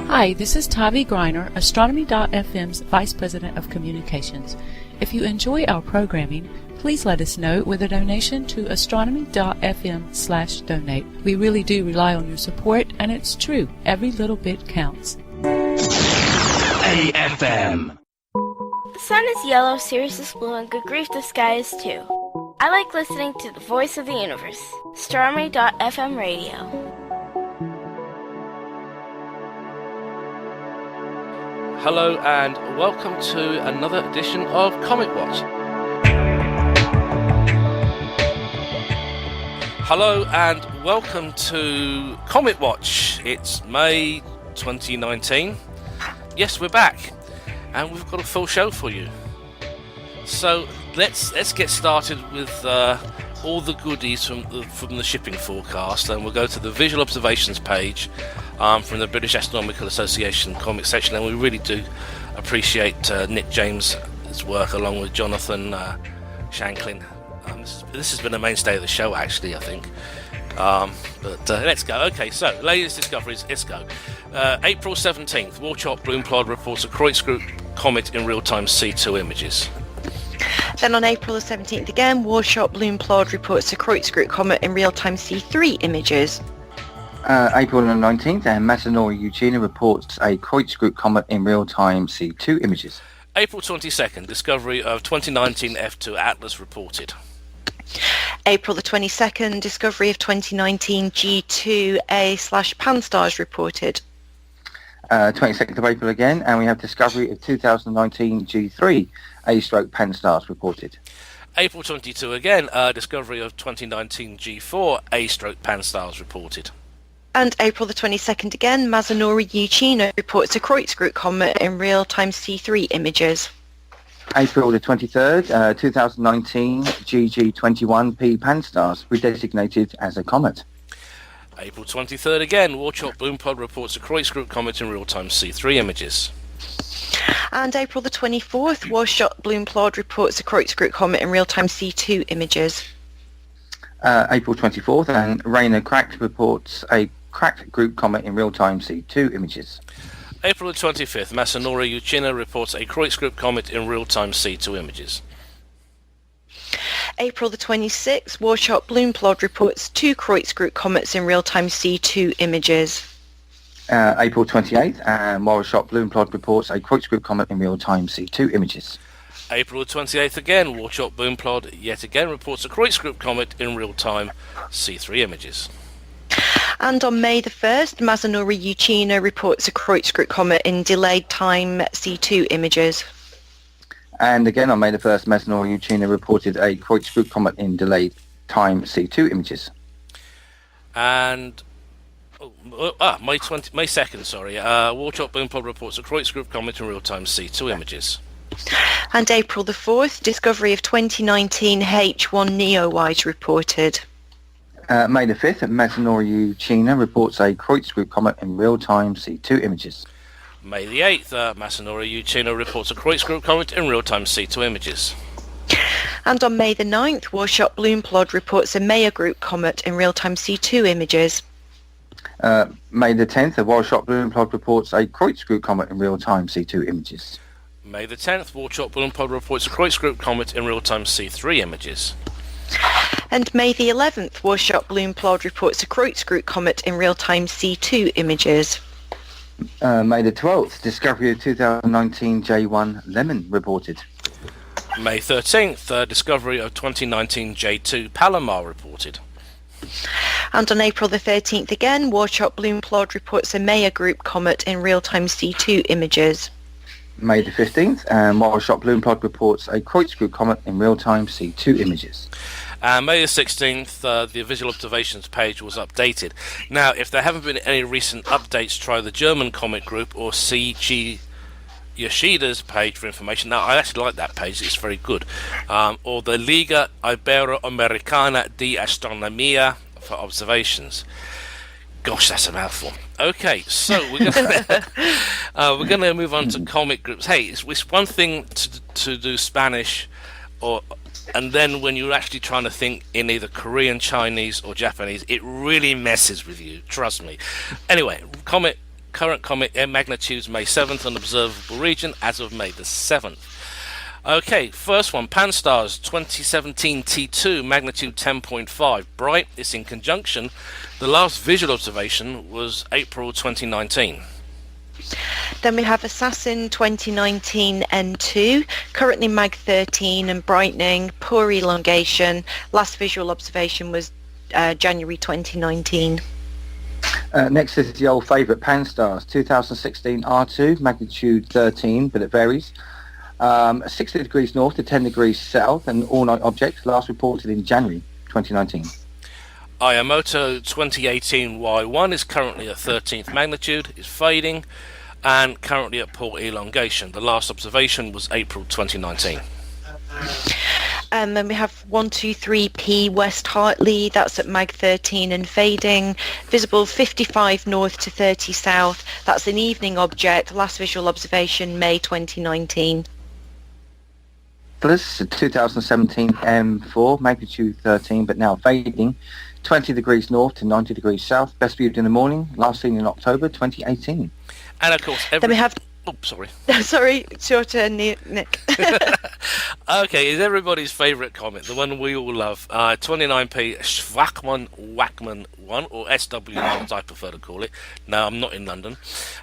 Hi, this is Tavi Greiner, Astronomy.fm's Vice President of Communications. If you enjoy our programming, please let us know with a donation to astronomy.fm/donate. We really do rely on your support, and it's true, every little bit counts. AFM. The sun is yellow, Sirius is blue, and good grief, the sky is too. I like listening to the voice of the universe, Astronomy.fm radio. Hello and welcome to another edition of CometWatch. Hello and welcome to CometWatch. It's May 2019. Yes, we're back, and we've got a full show for you. So let's get started with all the goodies from the shipping forecast, and we'll go to the visual observations page from the British Astronomical Association Comet section, and we really do appreciate Nick James' work along with Jonathan Shanklin. This has been a mainstay of the show, actually, I think. But let's go. Okay, so latest discoveries. Let's go. April 17th, Warchop Bloomplod reports a Kreutz comet in real-time C2 images. Then on April the 17th again, Warchop Bloomplod reports a Kreutz comet in real-time C3 images. April the 19th, and Masanori Uchina reports a Kreutz comet in real-time C2 images. April 22nd, discovery of 2019 F2 Atlas reported. April the 22nd, discovery of 2019 G2A/Pan stars reported. 22nd of April again, and we have discovery of 2019 G3 A/Pan stars reported. April 22 again, discovery of 2019 G4 A/Pan stars reported. And April the 22nd again, Masanori Uchina reports a Kreutz comet in real-time C3 images. April the 23rd, 2019 GG21P Pan stars redesignated as a comet. April 23rd again, Warchop Bloomplod reports a Kreutz comet in real-time C3 images. And April the 24th, Warchop Bloomplod reports a Kreutz comet in real-time C2 images. April 24th, and Rainer Cracked reports a cracked group comet in real-time C2 images. April the 25th, Masanori Uchina reports a Kreutz comet in real-time C2 images. April the 26th, Warchop Bloomplod reports two Kreutz comets in real-time C2 images. April 28th, and Warchop Bloomplod reports a Kreutz comet in real-time C2 images. April the 28th again, Warchop Bloomplod yet again reports a Kreutz comet in real-time C3 images. And on May the 1st, Masanori Uchina reports a Kreutz comet in delayed time C2 images. And again on May the 1st, Masanori Uchina reported a Kreutz comet in delayed time C2 images. And May 2nd, Warchop Bloomplod reports a Kreutz comet in real-time C2 images. And April the 4th, discovery of 2019 H1 Neowise reported. May the 5th, Masanori Uchina reports a Kreutz comet in real-time C2 images. May the 8th, Masanori Uchina reports a Kreutz comet in real-time C2 images. And on May the 9th, Warchop Bloomplod reports a Maya group comet in real-time C2 images. May the 10th, Warchop Bloomplod reports a Kreutz comet in real-time C2 images. May the 10th, Warchop Bloomplod reports a Kreutz comet in real-time C3 images. And May the 11th, Warchop Bloomplod reports a Kreutz comet in real-time C2 images. May the 12th, discovery of 2019 J1 Lemon reported. May 13th, discovery of 2019 J2 Palomar reported. And on April the 13th again, Warchop Bloomplod reports a Maya group comet in real-time C2 images. May the 15th, and Warchop Bloomplod reports a Kreutz comet in real-time C2 images. And May the 16th, the visual observations page was updated. Now, if there haven't been any recent updates, try the German Comet Group or C.G. Yoshida's page for information. Now, I actually like that page, it's very good. Or the Liga Iberoamericana de Astronomía for observations. Gosh, that's a mouthful. Okay, so we're going to move on to comet groups. Hey, it's one thing to do Spanish, and then when you're actually trying to think in either Korean, Chinese, or Japanese, it really messes with you. Trust me. Anyway, comet Current comet magnitudes May 7th and observable region as of May the 7th. Okay, first one, Pan-STARRS 2017 T2, magnitude 10.5. Bright, it's in conjunction. The last visual observation was April 2019. Then we have Assassin 2019 N2, currently Mag 13 and brightening, poor elongation. Last visual observation was January 2019. Next is the old favourite, Pan-STARRS 2016 R2, magnitude 13, but it varies. 60 degrees north to 10 degrees south, and all-night object, last reported in January 2019. Ayamoto 2018 Y1 is currently at 13th magnitude, is fading, and currently at poor elongation. The last observation was April 2019. And then we have 123P West Hartley, that's at Mag 13 and fading, visible 55 north to 30 south, that's an evening object, last visual observation May 2019. Plus 2017 M4, magnitude 13, but now fading, 20 degrees north to 90 degrees south, best viewed in the morning, last seen in October 2018. And of course, Then we have... Oh, sorry. Sorry, it's your turn, Nick. Okay, is everybody's favourite comet, the one we all love, 29P Schwackman 1, or SW1 as I prefer to call it. No, I'm not in London.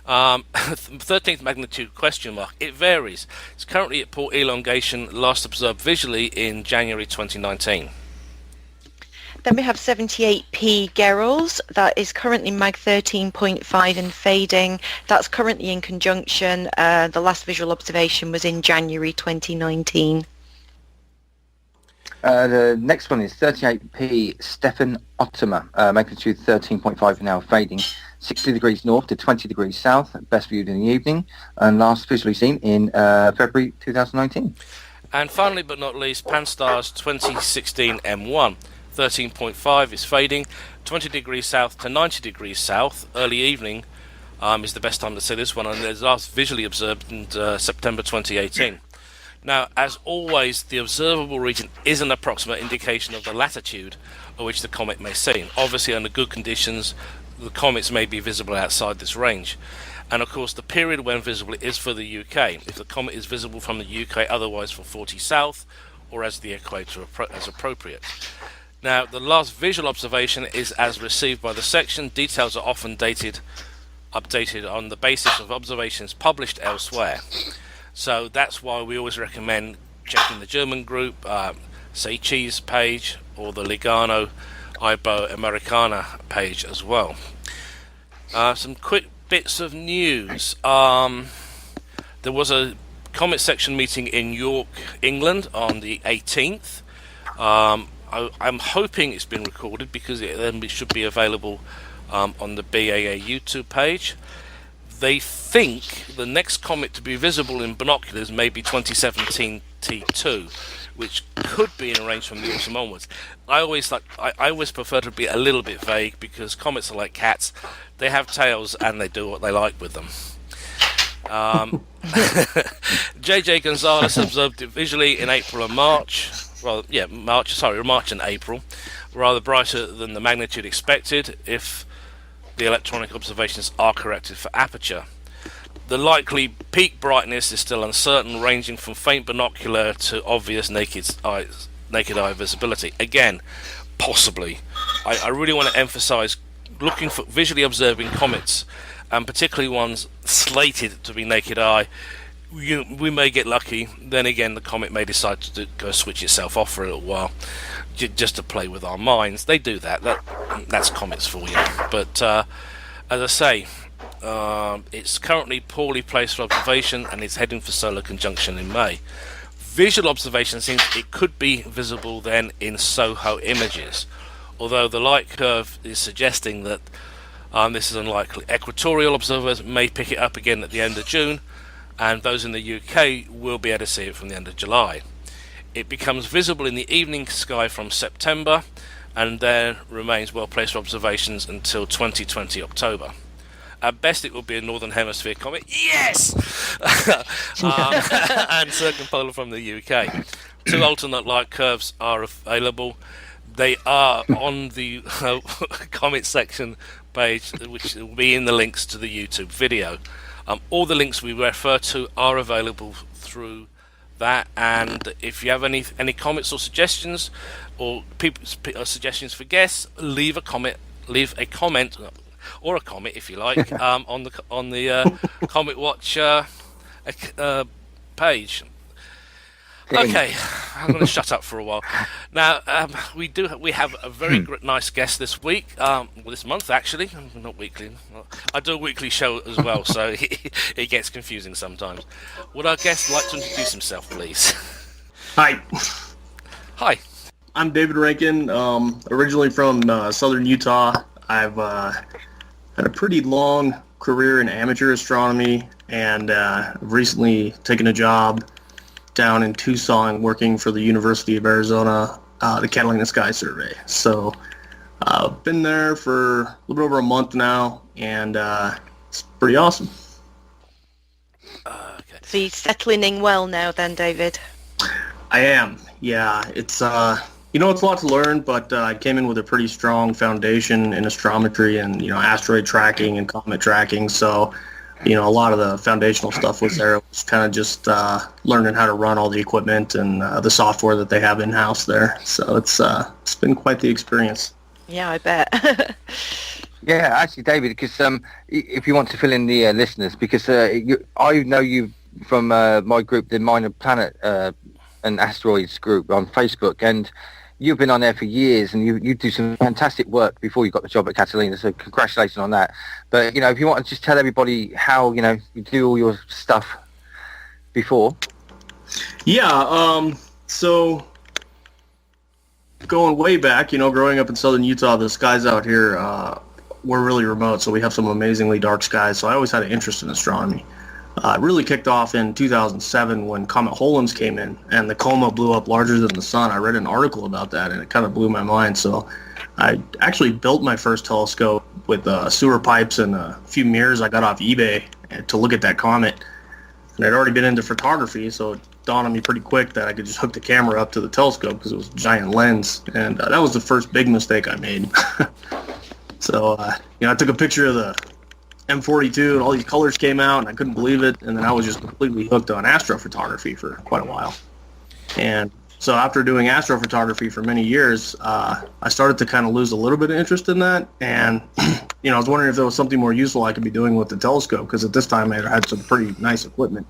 13th magnitude question mark. It varies. It's currently at poor elongation, last observed visually in January 2019. Then we have 78P Gerals, that is currently Mag 13.5 and fading. That's currently in conjunction. The last visual observation was in January 2019. The next one is 38P Stefan Ottomer, magnitude 13.5 now fading, 60 degrees north to 20 degrees south, best viewed in the evening, and last visually seen in February 2019. And finally but not least, Pan-STARRS 2016 M1. 13.5 is fading, 20 degrees south to 90 degrees south, early evening is the best time to see this one, and it's last visually observed in September 2018. Now, as always, the observable region is an approximate indication of the latitude at which the comet may see. Obviously, under good conditions, the comets may be visible outside this range. And of course, the period when visible is for the UK. If the comet is visible from the UK, otherwise for 40 south, or as the equator as appropriate. Now, the last visual observation is as received by the section. Details are often updated on the basis of observations published elsewhere. So that's why we always recommend checking the German group, Seichi's page, or the Ligano Iberoamericana page as well. Some quick bits of news. There was a Comet section meeting in York, England on the 18th. I'm hoping it's been recorded because it should be available on the BAA YouTube page. They think the next comet to be visible in binoculars may be 2017 T2, which could be in a range from the autumn onwards. I always prefer to be a little bit vague because comets are like cats. They have tails and they do what they like with them. JJ Gonzalez observed it visually in April and March. March and April, rather brighter than the magnitude expected if the electronic observations are corrected for aperture. The likely peak brightness is still uncertain, ranging from faint binocular to obvious naked eye visibility. Again, possibly. I really want to emphasize looking for visually observing comets, and particularly ones slated to be naked eye. We may get lucky. Then again, the comet may decide to go switch itself off for a little while, just to play with our minds. They do that. That's comets for you. But as I say, it's currently poorly placed for observation, and it's heading for solar conjunction in May. Visual observation seems it could be visible then in SOHO images, although the light curve is suggesting that this is unlikely. Equatorial observers may pick it up again at the end of June, and those in the UK will be able to see it from the end of July. It becomes visible in the evening sky from September, and then remains well placed for observations until 2020 October. At best, it will be a Northern Hemisphere comet. Yes! And circumpolar from the UK. 2 alternate light curves are available. They are on the Comet section page, which will be in the links to the YouTube video. All the links we refer to are available through that, and if you have any comments or suggestions, or suggestions for guests, leave a comment or a comment if you like on the CometWatch page. Okay, I'm going to shut up for a while. Now, we have a very nice guest this week, this month actually, not weekly. I do a weekly show as well, so it gets confusing sometimes. Would our guest like to introduce himself, please? Hi. Hi. I'm David Rankin, originally from southern Utah. I've had a pretty long career in amateur astronomy, and I've recently taken a job down in Tucson working for the University of Arizona, the Catalina Sky Survey. So I've been there for a little bit over a month now, and it's pretty awesome. Okay. So you're settling in well now then, David? I am, yeah. It's, it's a lot to learn, but I came in with a pretty strong foundation in astrometry and, asteroid tracking and comet tracking, so a lot of the foundational stuff was there. It was kind of just learning how to run all the equipment and the software that they have in-house there. So it's been quite the experience. Yeah, I bet. Yeah, actually, David, because if you want to fill in the listeners, because I know you from my group, the Minor Planet and Asteroids group on Facebook, and you've been on there for years, and you do some fantastic work before you got the job at Catalina, so congratulations on that. But, if you want to just tell everybody how, you do all your stuff before. Yeah, so going way back, growing up in southern Utah, the skies out here were really remote, so we have some amazingly dark skies, so I always had an interest in astronomy. It really kicked off in 2007 when Comet Holmes came in, and the coma blew up larger than the sun. I read an article about that, and it kind of blew my mind. So I actually built my first telescope with sewer pipes and a few mirrors I got off eBay to look at that comet. And I'd already been into photography, so it dawned on me pretty quick that I could just hook the camera up to the telescope because it was a giant lens. And that was the first big mistake I made. So, I took a picture of the M42 and all these colors came out and I couldn't believe it, and then I was just completely hooked on astrophotography for quite a while. And so after doing astrophotography for many years, I started to kind of lose a little bit of interest in that, and I was wondering if there was something more useful I could be doing with the telescope, because at this time I had some pretty nice equipment.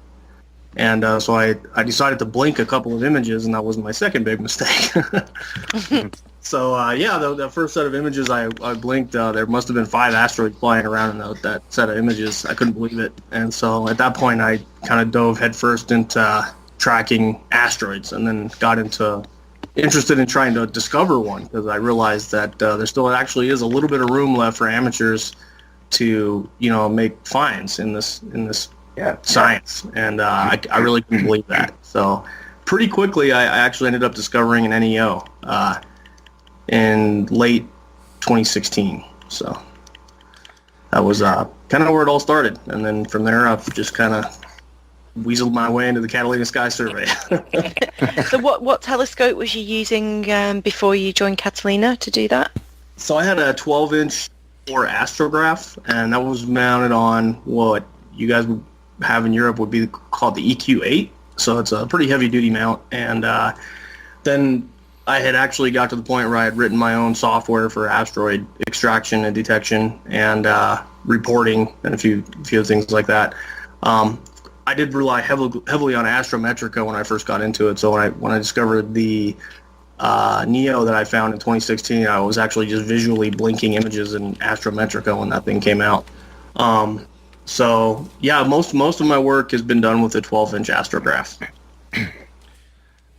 And so I decided to blink a couple of images, and that was my second big mistake. So, the first set of images I blinked, there must have been 5 asteroids flying around in that set of images. I couldn't believe it. And so at that point, I kind of dove headfirst into tracking asteroids, and then got interested in trying to discover one, because I realized that there still actually is a little bit of room left for amateurs to, make finds in this science. And I really couldn't believe that. So pretty quickly, I actually ended up discovering an NEO in late 2016. So that was kind of where it all started. And then from there, I've just kind of weaseled my way into the Catalina Sky Survey. So what telescope was you using before you joined Catalina to do that? So I had a 12-inch or astrograph, and that was mounted on what you guys would have in Europe would be called the EQ8. So it's a pretty heavy-duty mount. And then I had actually got to the point where I had written my own software for asteroid extraction and detection and reporting and a few things like that. I did rely heavily on Astrometrica when I first got into it. So when I discovered the NEO that I found in 2016, I was actually just visually blinking images in Astrometrica when that thing came out. So yeah, most of my work has been done with a 12-inch astrograph.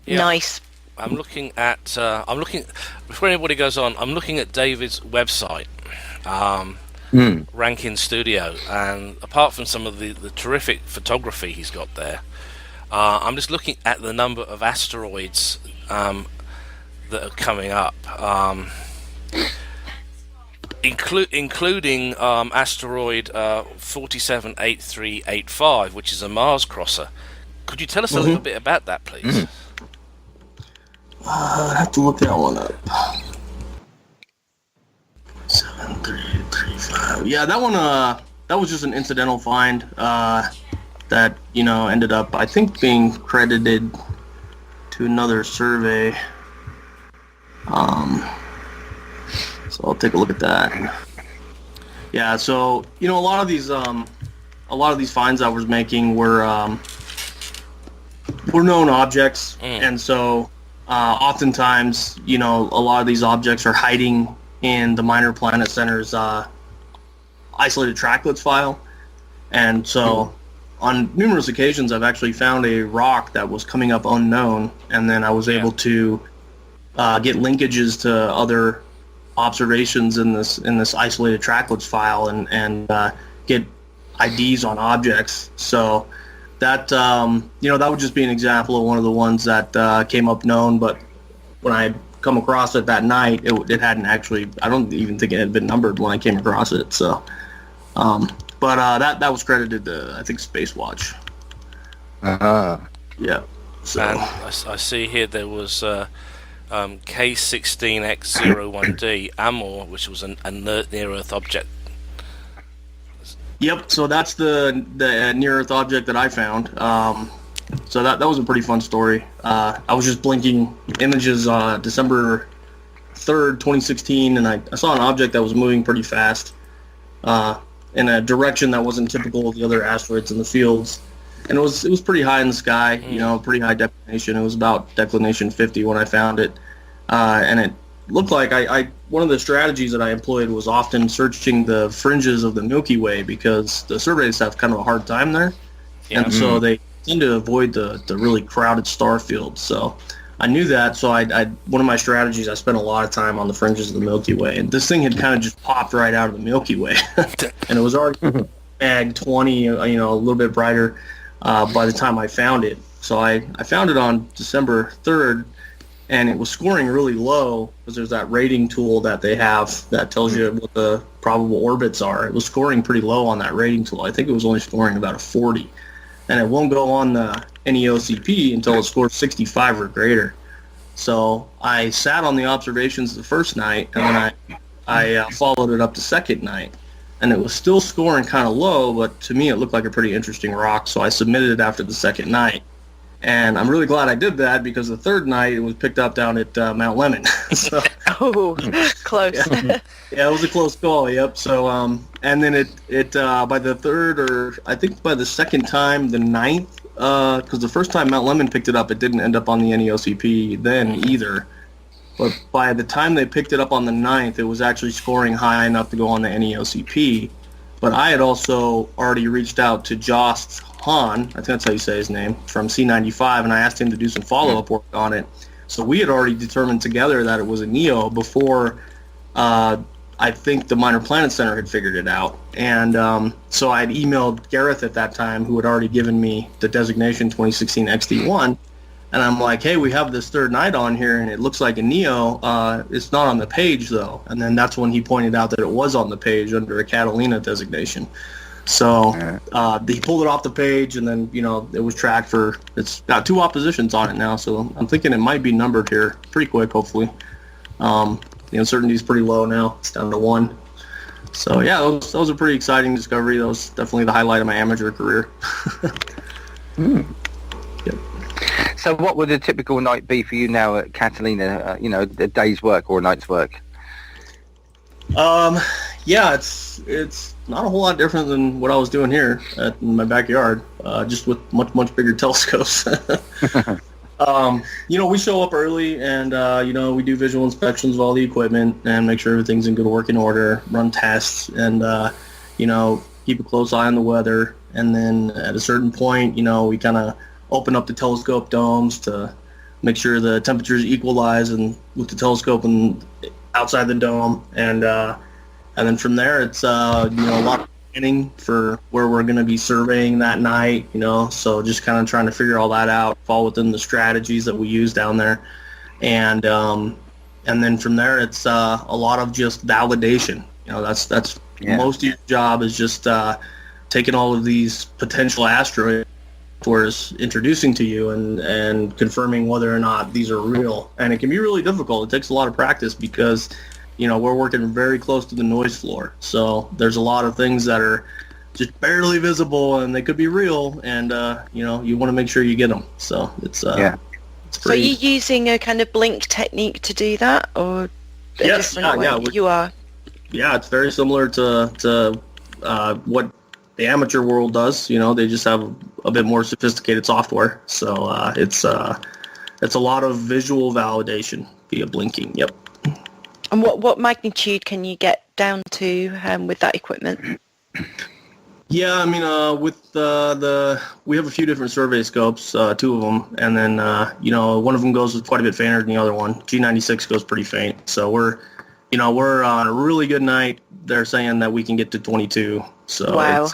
Yeah. Nice. I'm looking before anybody goes on, I'm looking at David's website, Rankin Studio, and apart from some of the terrific photography he's got there, I'm just looking at the number of asteroids that are coming up, including asteroid 478385, which is a Mars crosser. Could you tell us a little bit about that, please? I have to look that one up. 7385. Yeah, that one, that was just an incidental find that, ended up, I think, being credited to another survey. So I'll take a look at that. Yeah, so, a lot of these finds I was making were known objects, and so oftentimes, a lot of these objects are hiding in the Minor Planet Center's isolated tracklets file, and so on numerous occasions I've actually found a rock that was coming up unknown, and then I was able to get linkages to other observations in this isolated tracklets file and get IDs on objects. So that that would just be an example of one of the ones that came up known, but when I come across it that night, it hadn't actually, I don't even think it had been numbered when I came across it. So but that was credited to, I think, Spacewatch. Yeah. So And I see here there was K16X01D Amor, which was a near-Earth object. Yep, so that's the near-Earth object that I found. So that was a pretty fun story. I was just blinking images December 3rd, 2016, and I saw an object that was moving pretty fast in a direction that wasn't typical of the other asteroids in the fields. And it was pretty high in the sky, pretty high declination. It was about declination 50 when I found it. And it looked like one of the strategies that I employed was often searching the fringes of the Milky Way, because the surveys have kind of a hard time there. Yeah. And so they tend to avoid the really crowded star fields. So I knew that, so I one of my strategies, I spent a lot of time on the fringes of the Milky Way. And this thing had kind of just popped right out of the Milky Way. And it was already mag 20, a little bit brighter by the time I found it. So I found it on December 3rd, and it was scoring really low, because there's that rating tool that they have that tells you what the probable orbits are. It was scoring pretty low on that rating tool. I think it was only scoring about a 40. And it won't go on the NEOCP until it scores 65 or greater. So I sat on the observations the first night, and then I followed it up the second night. And it was still scoring kind of low, but to me it looked like a pretty interesting rock, so I submitted it after the second night. And I'm really glad I did that, because the third night it was picked up down at Mount Lemmon. So, Close. Yeah, it was a close call, yep. So, and then it by the third, or I think by the second time, the ninth, because the first time Mount Lemmon picked it up, it didn't end up on the NEOCP then either. But by the time they picked it up on the 9th, it was actually scoring high enough to go on the NEOCP. But I had also already reached out to Jost Hahn, I think that's how you say his name, from C95, and I asked him to do some follow-up work on it. So we had already determined together that it was a NEO before I think the Minor Planet Center had figured it out. And so I had emailed Gareth at that time, who had already given me the designation 2016 XD1. And I'm like, hey, we have this third night on here, and it looks like a NEO. It's not on the page, though. And then that's when he pointed out that it was on the page under a Catalina designation. So he pulled it off the page, and then, it was tracked for, it's got 2 oppositions on it now. So I'm thinking it might be numbered here pretty quick, hopefully. The uncertainty is pretty low now. It's down to 1. So, yeah, that was a pretty exciting discovery. That was definitely the highlight of my amateur career. Yep. So what would a typical night be for you now at Catalina, a day's work or a night's work? Yeah, it's not a whole lot different than what I was doing here in my backyard, just with much bigger telescopes. We show up early, and we do visual inspections of all the equipment and make sure everything's in good working order, run tests, and keep a close eye on the weather. And then at a certain point, we kind of open up the telescope domes to make sure the temperatures equalize and with the telescope and outside the dome, and then from there it's a lot of planning for where we're going to be surveying that night, so just kind of trying to figure all that out, fall within the strategies that we use down there, and then from there it's a lot of just validation. That's most of your job is just taking all of these potential asteroids was introducing to you and confirming whether or not these are real. And it can be really difficult. It takes a lot of practice because we're working very close to the noise floor. So there's a lot of things that are just barely visible, and they could be real, and you want to make sure you get them. So it's it's So are you using a kind of blink technique to do that, or a different way? You are. Yeah, it's very similar to what the amateur world does. They just have a bit more sophisticated software. So it's a lot of visual validation via blinking. Yep. And what magnitude can you get down to with that equipment? Yeah, I mean, with we have a few different survey scopes, 2 of them, and then one of them goes quite a bit fainter than the other one. G96 goes pretty faint, so we're on a really good night. They're saying that we can get to 22. So wow.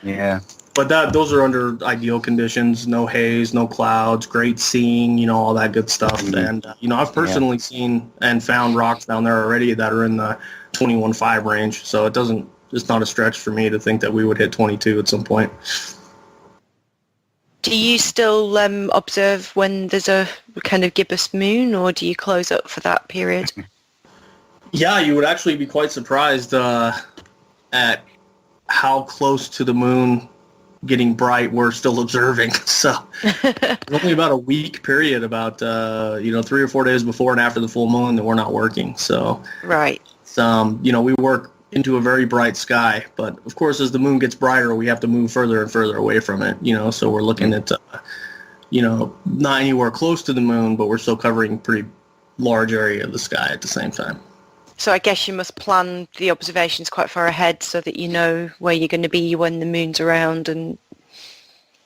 Yeah. But those are under ideal conditions, no haze, no clouds, great seeing, all that good stuff. And I've personally seen and found rocks down there already that are in the 21.5 range. So it's not a stretch for me to think that we would hit 22 at some point. Do you still observe when there's a kind of gibbous moon, or do you close up for that period? Yeah, you would actually be quite surprised at how close to the moon getting bright we're still observing. So it's only about a week period, about 3 or 4 days before and after the full moon, that we're not working. So right. We work into a very bright sky, but of course as the moon gets brighter we have to move further and further away from it, so we're looking at not anywhere close to the moon, but we're still covering a pretty large area of the sky at the same time. So I guess you must plan the observations quite far ahead so that you know where you're going to be when the moon's around. And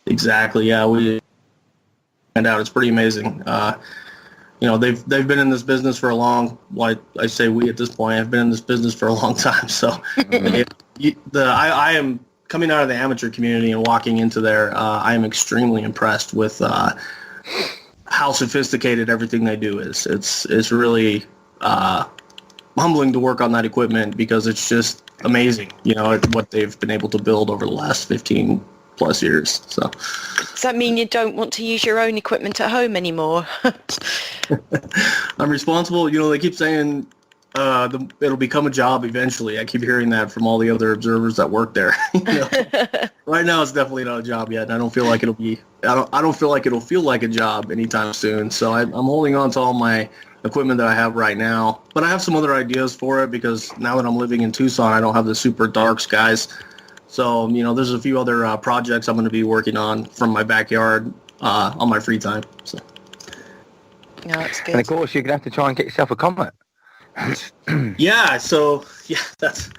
exactly, yeah, we find out. It's pretty amazing. They've been in this business for I say we at this point have been in this business for a long time. So I am coming out of the amateur community and walking into there. I am extremely impressed with how sophisticated everything they do is. It's really humbling to work on that equipment because it's just amazing, what they've been able to build over the last 15 plus years. So does that mean you don't want to use your own equipment at home anymore? I'm responsible. They keep saying it'll become a job eventually. I keep hearing that from all the other observers that work there. Right now it's definitely not a job yet, and I don't feel like it'll be. I don't feel like it'll feel like a job anytime soon. So I'm holding on to all my equipment that I have right now, but I have some other ideas for it because now that I'm living in Tucson, I don't have the super dark skies. So there's a few other projects I'm going to be working on from my backyard on my free time. So. No, that's good. And of course, you're going to have to try and get yourself a Comet. Yeah. So that's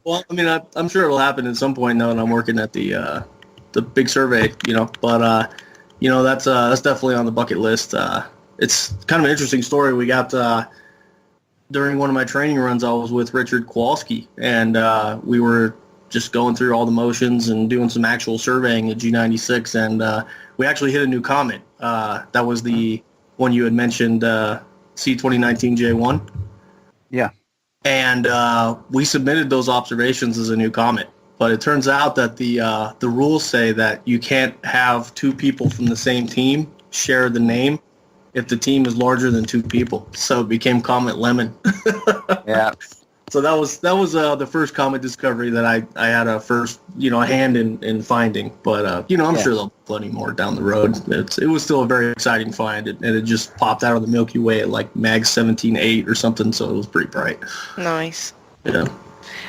well. I mean, I'm sure it'll happen at some point now that I'm working at the big survey. But that's definitely on the bucket list. It's kind of an interesting story. We got during one of my training runs, I was with Richard Kowalski, and we were just going through all the motions and doing some actual surveying at G96, and we actually hit a new comet. That was the one you had mentioned, C2019J1. Yeah. And we submitted those observations as a new comet, but it turns out that the rules say that you can't have 2 people from the same team share the name if the team is larger than 2 people. So it became Comet Lemon. Yeah. So that was the first comet discovery that I had a first a hand in finding. But I'm sure there'll be plenty more down the road. It was still a very exciting find, and it just popped out of the Milky Way at like mag 17.8 or something. So it was pretty bright. Nice. Yeah.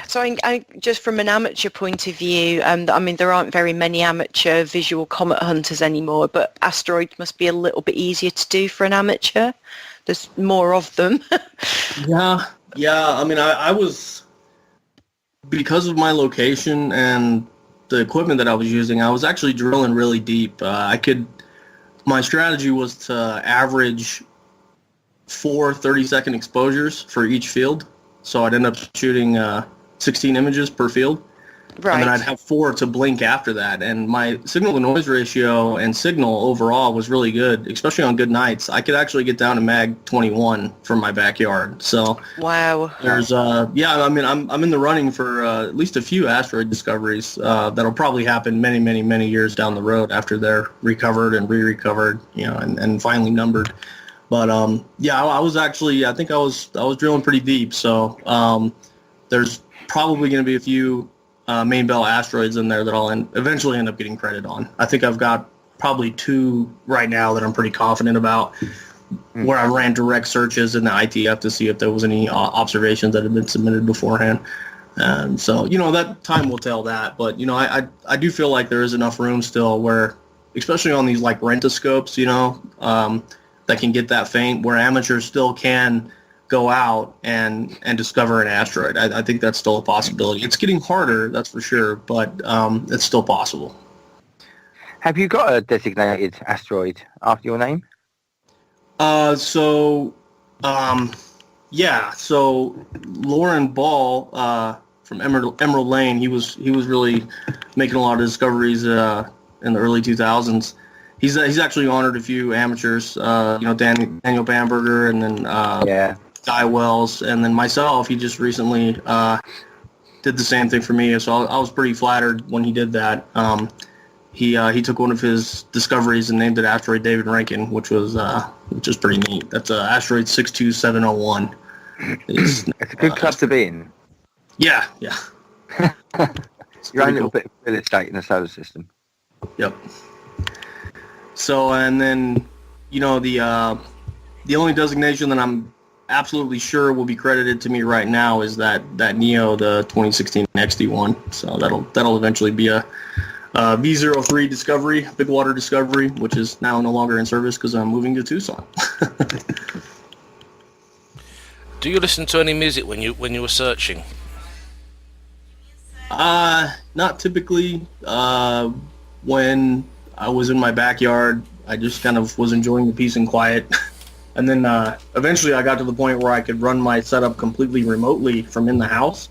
So I just from an amateur point of view, there aren't very many amateur visual comet hunters anymore, but Asteroid must be a little bit easier to do for an amateur. There's more of them. Yeah. I mean, I was, because of my location and the equipment that I was using, I was actually drilling really deep. My strategy was to average 4 30-second exposures for each field. So I'd end up shooting 16 images per field. Right. And then I'd have 4 to blink after that. And my signal-to-noise ratio and signal overall was really good, especially on good nights. I could actually get down to mag 21 from my backyard. So wow. There's I'm in the running for at least a few asteroid discoveries that'll probably happen many, many, many years down the road after they're recovered and re-recovered, and finally numbered. But yeah, I was actually, I think I was drilling pretty deep. So there's probably going to be a few main belt asteroids in there that I'll eventually end up getting credit on. I think I've got probably 2 right now that I'm pretty confident about, where I ran direct searches in the ITF to see if there was any observations that had been submitted beforehand. And so, that time will tell that. But, I do feel like there is enough room still where, especially on these like rentoscopes, that can get that faint, where amateurs still can go out and discover an asteroid. I think that's still a possibility. It's getting harder, that's for sure, but it's still possible. Have you got a designated asteroid after your name? Yeah. So Lauren Ball from Emerald Lane, he was really making a lot of discoveries in the early 2000s. He's actually honored a few amateurs, Daniel Bamberger, and then Guy Wells, and then myself. He just recently did the same thing for me, so I was pretty flattered when he did that. He took one of his discoveries and named it Asteroid David Rankin, which was pretty neat. That's Asteroid 62701. It's a good club to be in. Yeah. Your own little bit of real estate in the solar system. Yep. So, and then, the only designation that I'm absolutely sure will be credited to me right now is that NEO, the 2016 XD1. So that'll eventually be a V03 discovery, big water discovery, which is now no longer in service because I'm moving to Tucson. Do you listen to any music when you were searching? Not typically. When I was in my backyard, I just kind of was enjoying the peace and quiet. And then eventually I got to the point where I could run my setup completely remotely from in the house.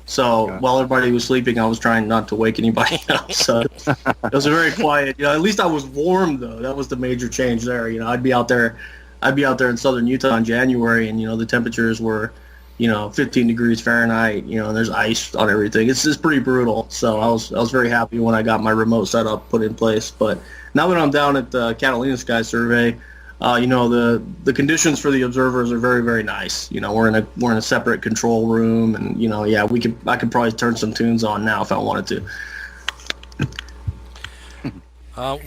So while everybody was sleeping, I was trying not to wake anybody up. So it was a very quiet. At least I was warm though. That was the major change there. I'd be out there in southern Utah in January, and the temperatures were 15 degrees Fahrenheit, and there's ice on everything. It's just pretty brutal. So I was very happy when I got my remote setup put in place. But now that I'm down at the Catalina Sky Survey, the conditions for the observers are very, very nice. We're in a separate control room, and I could probably turn some tunes on now if I wanted to.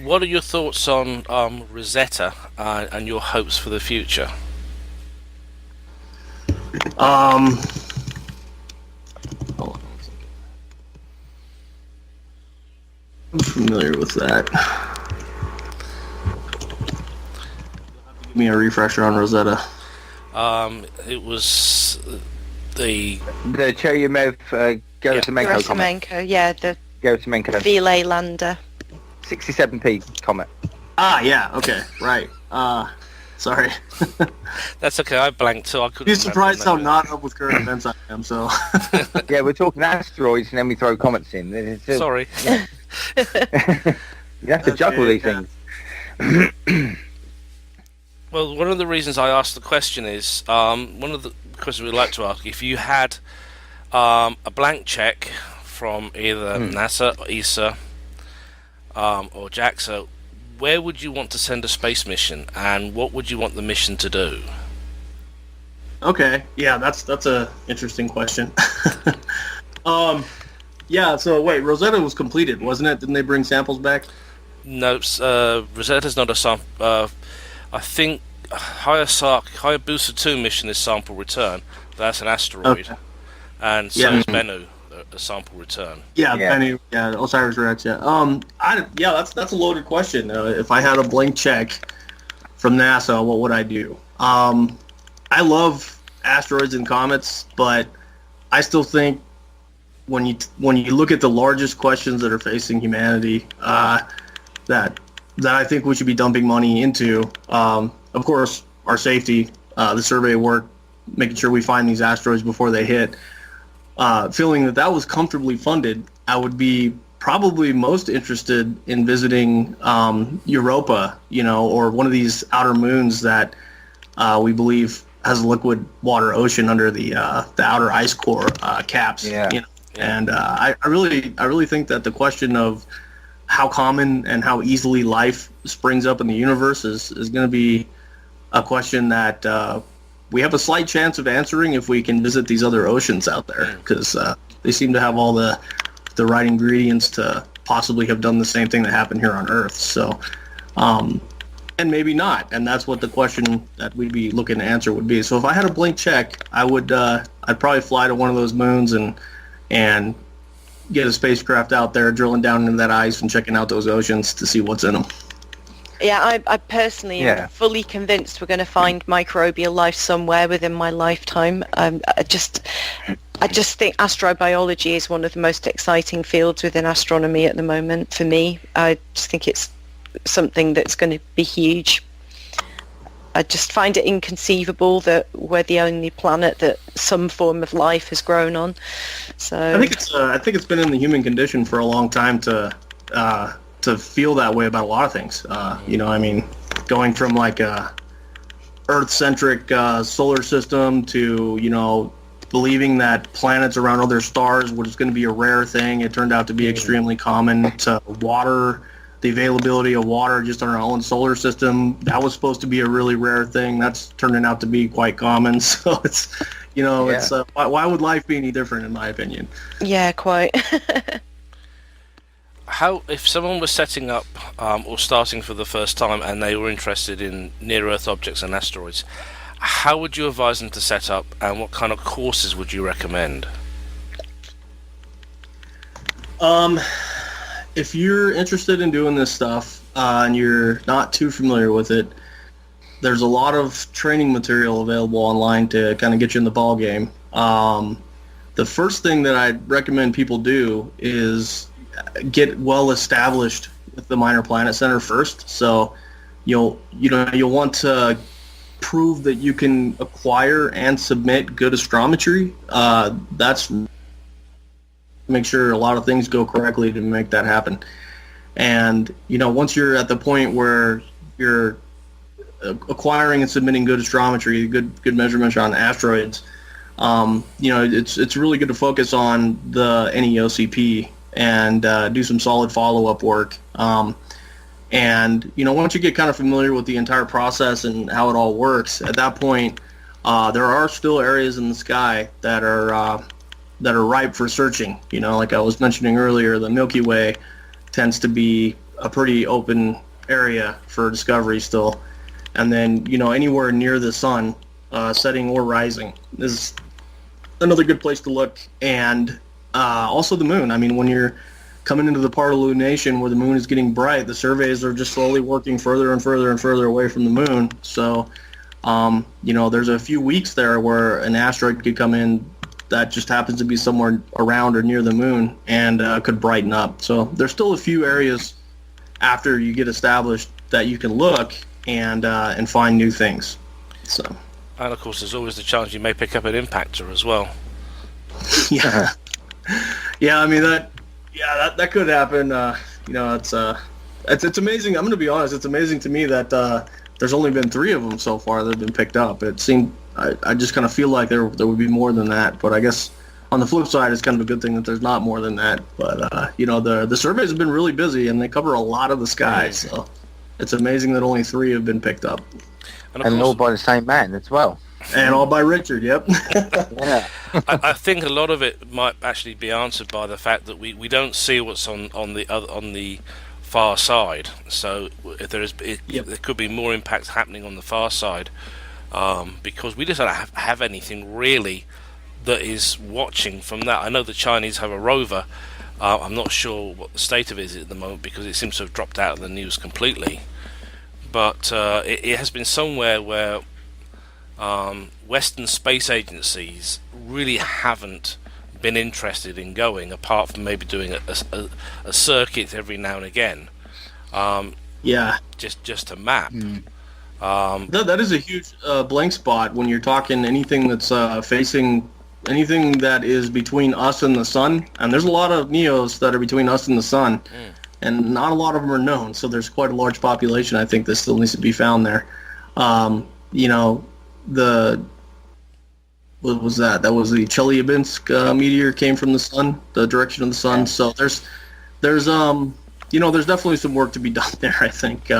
What are your thoughts on Rosetta and your hopes for the future? Hold on a second. I'm familiar with that. Give me a refresher on Rosetta. It was the Churyumov Gerasimenko comet. The Gerasimenko Philae lander. 67p comet. Yeah, okay, right. Sorry. That's okay, I blanked too. I couldn't. Be surprised how not up with current events I am, so. Yeah, we're talking asteroids and then we throw comets in. Sorry. Yeah. You have to juggle these things. Well, one of the reasons I asked the question is, one of the questions we'd like to ask, if you had a blank check from either NASA, or ESA, or JAXA, where would you want to send a space mission, and what would you want the mission to do? Okay, yeah, that's a interesting question. Yeah, so wait, Rosetta was completed, wasn't it? Didn't they bring samples back? No, Rosetta's not a sample. I think Hayabusa 2 mission is sample return. That's an asteroid. Okay. And so is Bennu, a sample return. Yeah. Bennu, Osiris-Rex, that's a loaded question. If I had a blank check from NASA, what would I do? I love asteroids and comets, but I still think when you look at the largest questions that are facing humanity, that I think we should be dumping money into, of course, our safety, the survey work, making sure we find these asteroids before they hit. Feeling that was comfortably funded, I would be probably most interested in visiting Europa, or one of these outer moons that we believe has a liquid water ocean under the outer ice core caps. And I really think that the question of how common and how easily life springs up in the universe is going to be a question that we have a slight chance of answering if we can visit these other oceans out there, because they seem to have all the right ingredients to possibly have done the same thing that happened here on Earth. So, and maybe not, and that's what the question that we'd be looking to answer would be. So if I had a blank check, I would I'd probably fly to one of those moons and get a spacecraft out there drilling down into that ice and checking out those oceans to see what's in them. Yeah, I personally am fully convinced we're going to find microbial life somewhere within my lifetime. I just think astrobiology is one of the most exciting fields within astronomy at the moment for me. I just think it's something that's going to be huge. I just find it inconceivable that we're the only planet that some form of life has grown on. So I think it's been in the human condition for a long time to feel that way about a lot of things. Going from like a Earth-centric solar system to believing that planets around other stars was going to be a rare thing. It turned out to be extremely common. To water. The availability of water just on our own solar system, that was supposed to be a really rare thing. That's turning out to be quite common. So it's, it's why would life be any different, in my opinion? Yeah, quite. How, if someone was setting up or starting for the first time and they were interested in near-Earth objects and asteroids, how would you advise them to set up, and what kind of courses would you recommend? If you're interested in doing this stuff and you're not too familiar with it, there's a lot of training material available online to kind of get you in the ball game. The first thing that I'd recommend people do is get well established with the Minor Planet Center first. So you'll want to prove that you can acquire and submit good astrometry. That's make sure a lot of things go correctly to make that happen. And once you're at the point where you're acquiring and submitting good astrometry, good measurements on asteroids, it's really good to focus on the NEOCP and do some solid follow-up work. And once you get kind of familiar with the entire process and how it all works, at that point there are still areas in the sky that are ripe for searching. Like I was mentioning earlier, the Milky Way tends to be a pretty open area for discovery still. And then, anywhere near the sun, setting or rising, is another good place to look. And also the moon. I mean, when you're coming into the part of lunation where the moon is getting bright, the surveys are just slowly working further and further and further away from the moon. So, there's a few weeks there where an asteroid could come in that just happens to be somewhere around or near the moon and could brighten up. So there's still a few areas after you get established that you can look and find new things. So. And of course, there's always the chance you may pick up an impactor as well. Yeah. Yeah, I mean that could happen. It's amazing. I'm going to be honest. It's amazing to me that there's only been 3 of them so far that have been picked up. It seemed. I just kind of feel like there would be more than that, but I guess on the flip side, it's kind of a good thing that there's not more than that. But the surveys have been really busy and they cover a lot of the sky, so it's amazing that only 3 have been picked up. And all by the same man as well. And all by Richard, yep. Yeah. I think a lot of it might actually be answered by the fact that we don't see what's on the far side. So if there could be more impacts happening on the far side. Because we just don't have anything really that is watching from that. I know the Chinese have a rover. I'm not sure what the state of it is at the moment because it seems to have dropped out of the news completely. But it has been somewhere where Western space agencies really haven't been interested in going, apart from maybe doing a circuit every now and again. Just to map. That is a huge blank spot when you're talking anything that's facing anything that is between us and the sun. And there's a lot of NEOs that are between us and the sun, and not a lot of them are known. So there's quite a large population, I think, that still needs to be found there. What was that? That was the Chelyabinsk meteor came from the sun, the direction of the sun. So there's definitely some work to be done there, I think.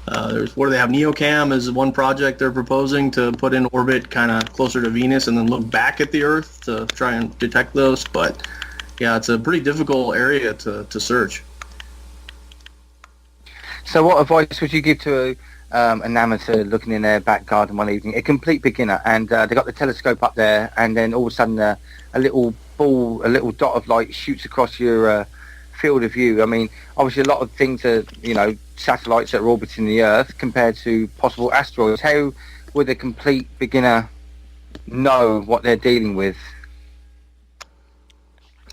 There's what do they have? NeoCam is one project they're proposing to put in orbit kind of closer to Venus and then look back at the Earth to try and detect those. But yeah, it's a pretty difficult area to search. So what advice would you give to an amateur looking in their back garden one evening, a complete beginner, and they got the telescope up there, and then all of a sudden a little ball, a little dot of light shoots across your field of view? I mean, obviously a lot of things are, satellites that are orbiting the Earth compared to possible asteroids. How would a complete beginner know what they're dealing with?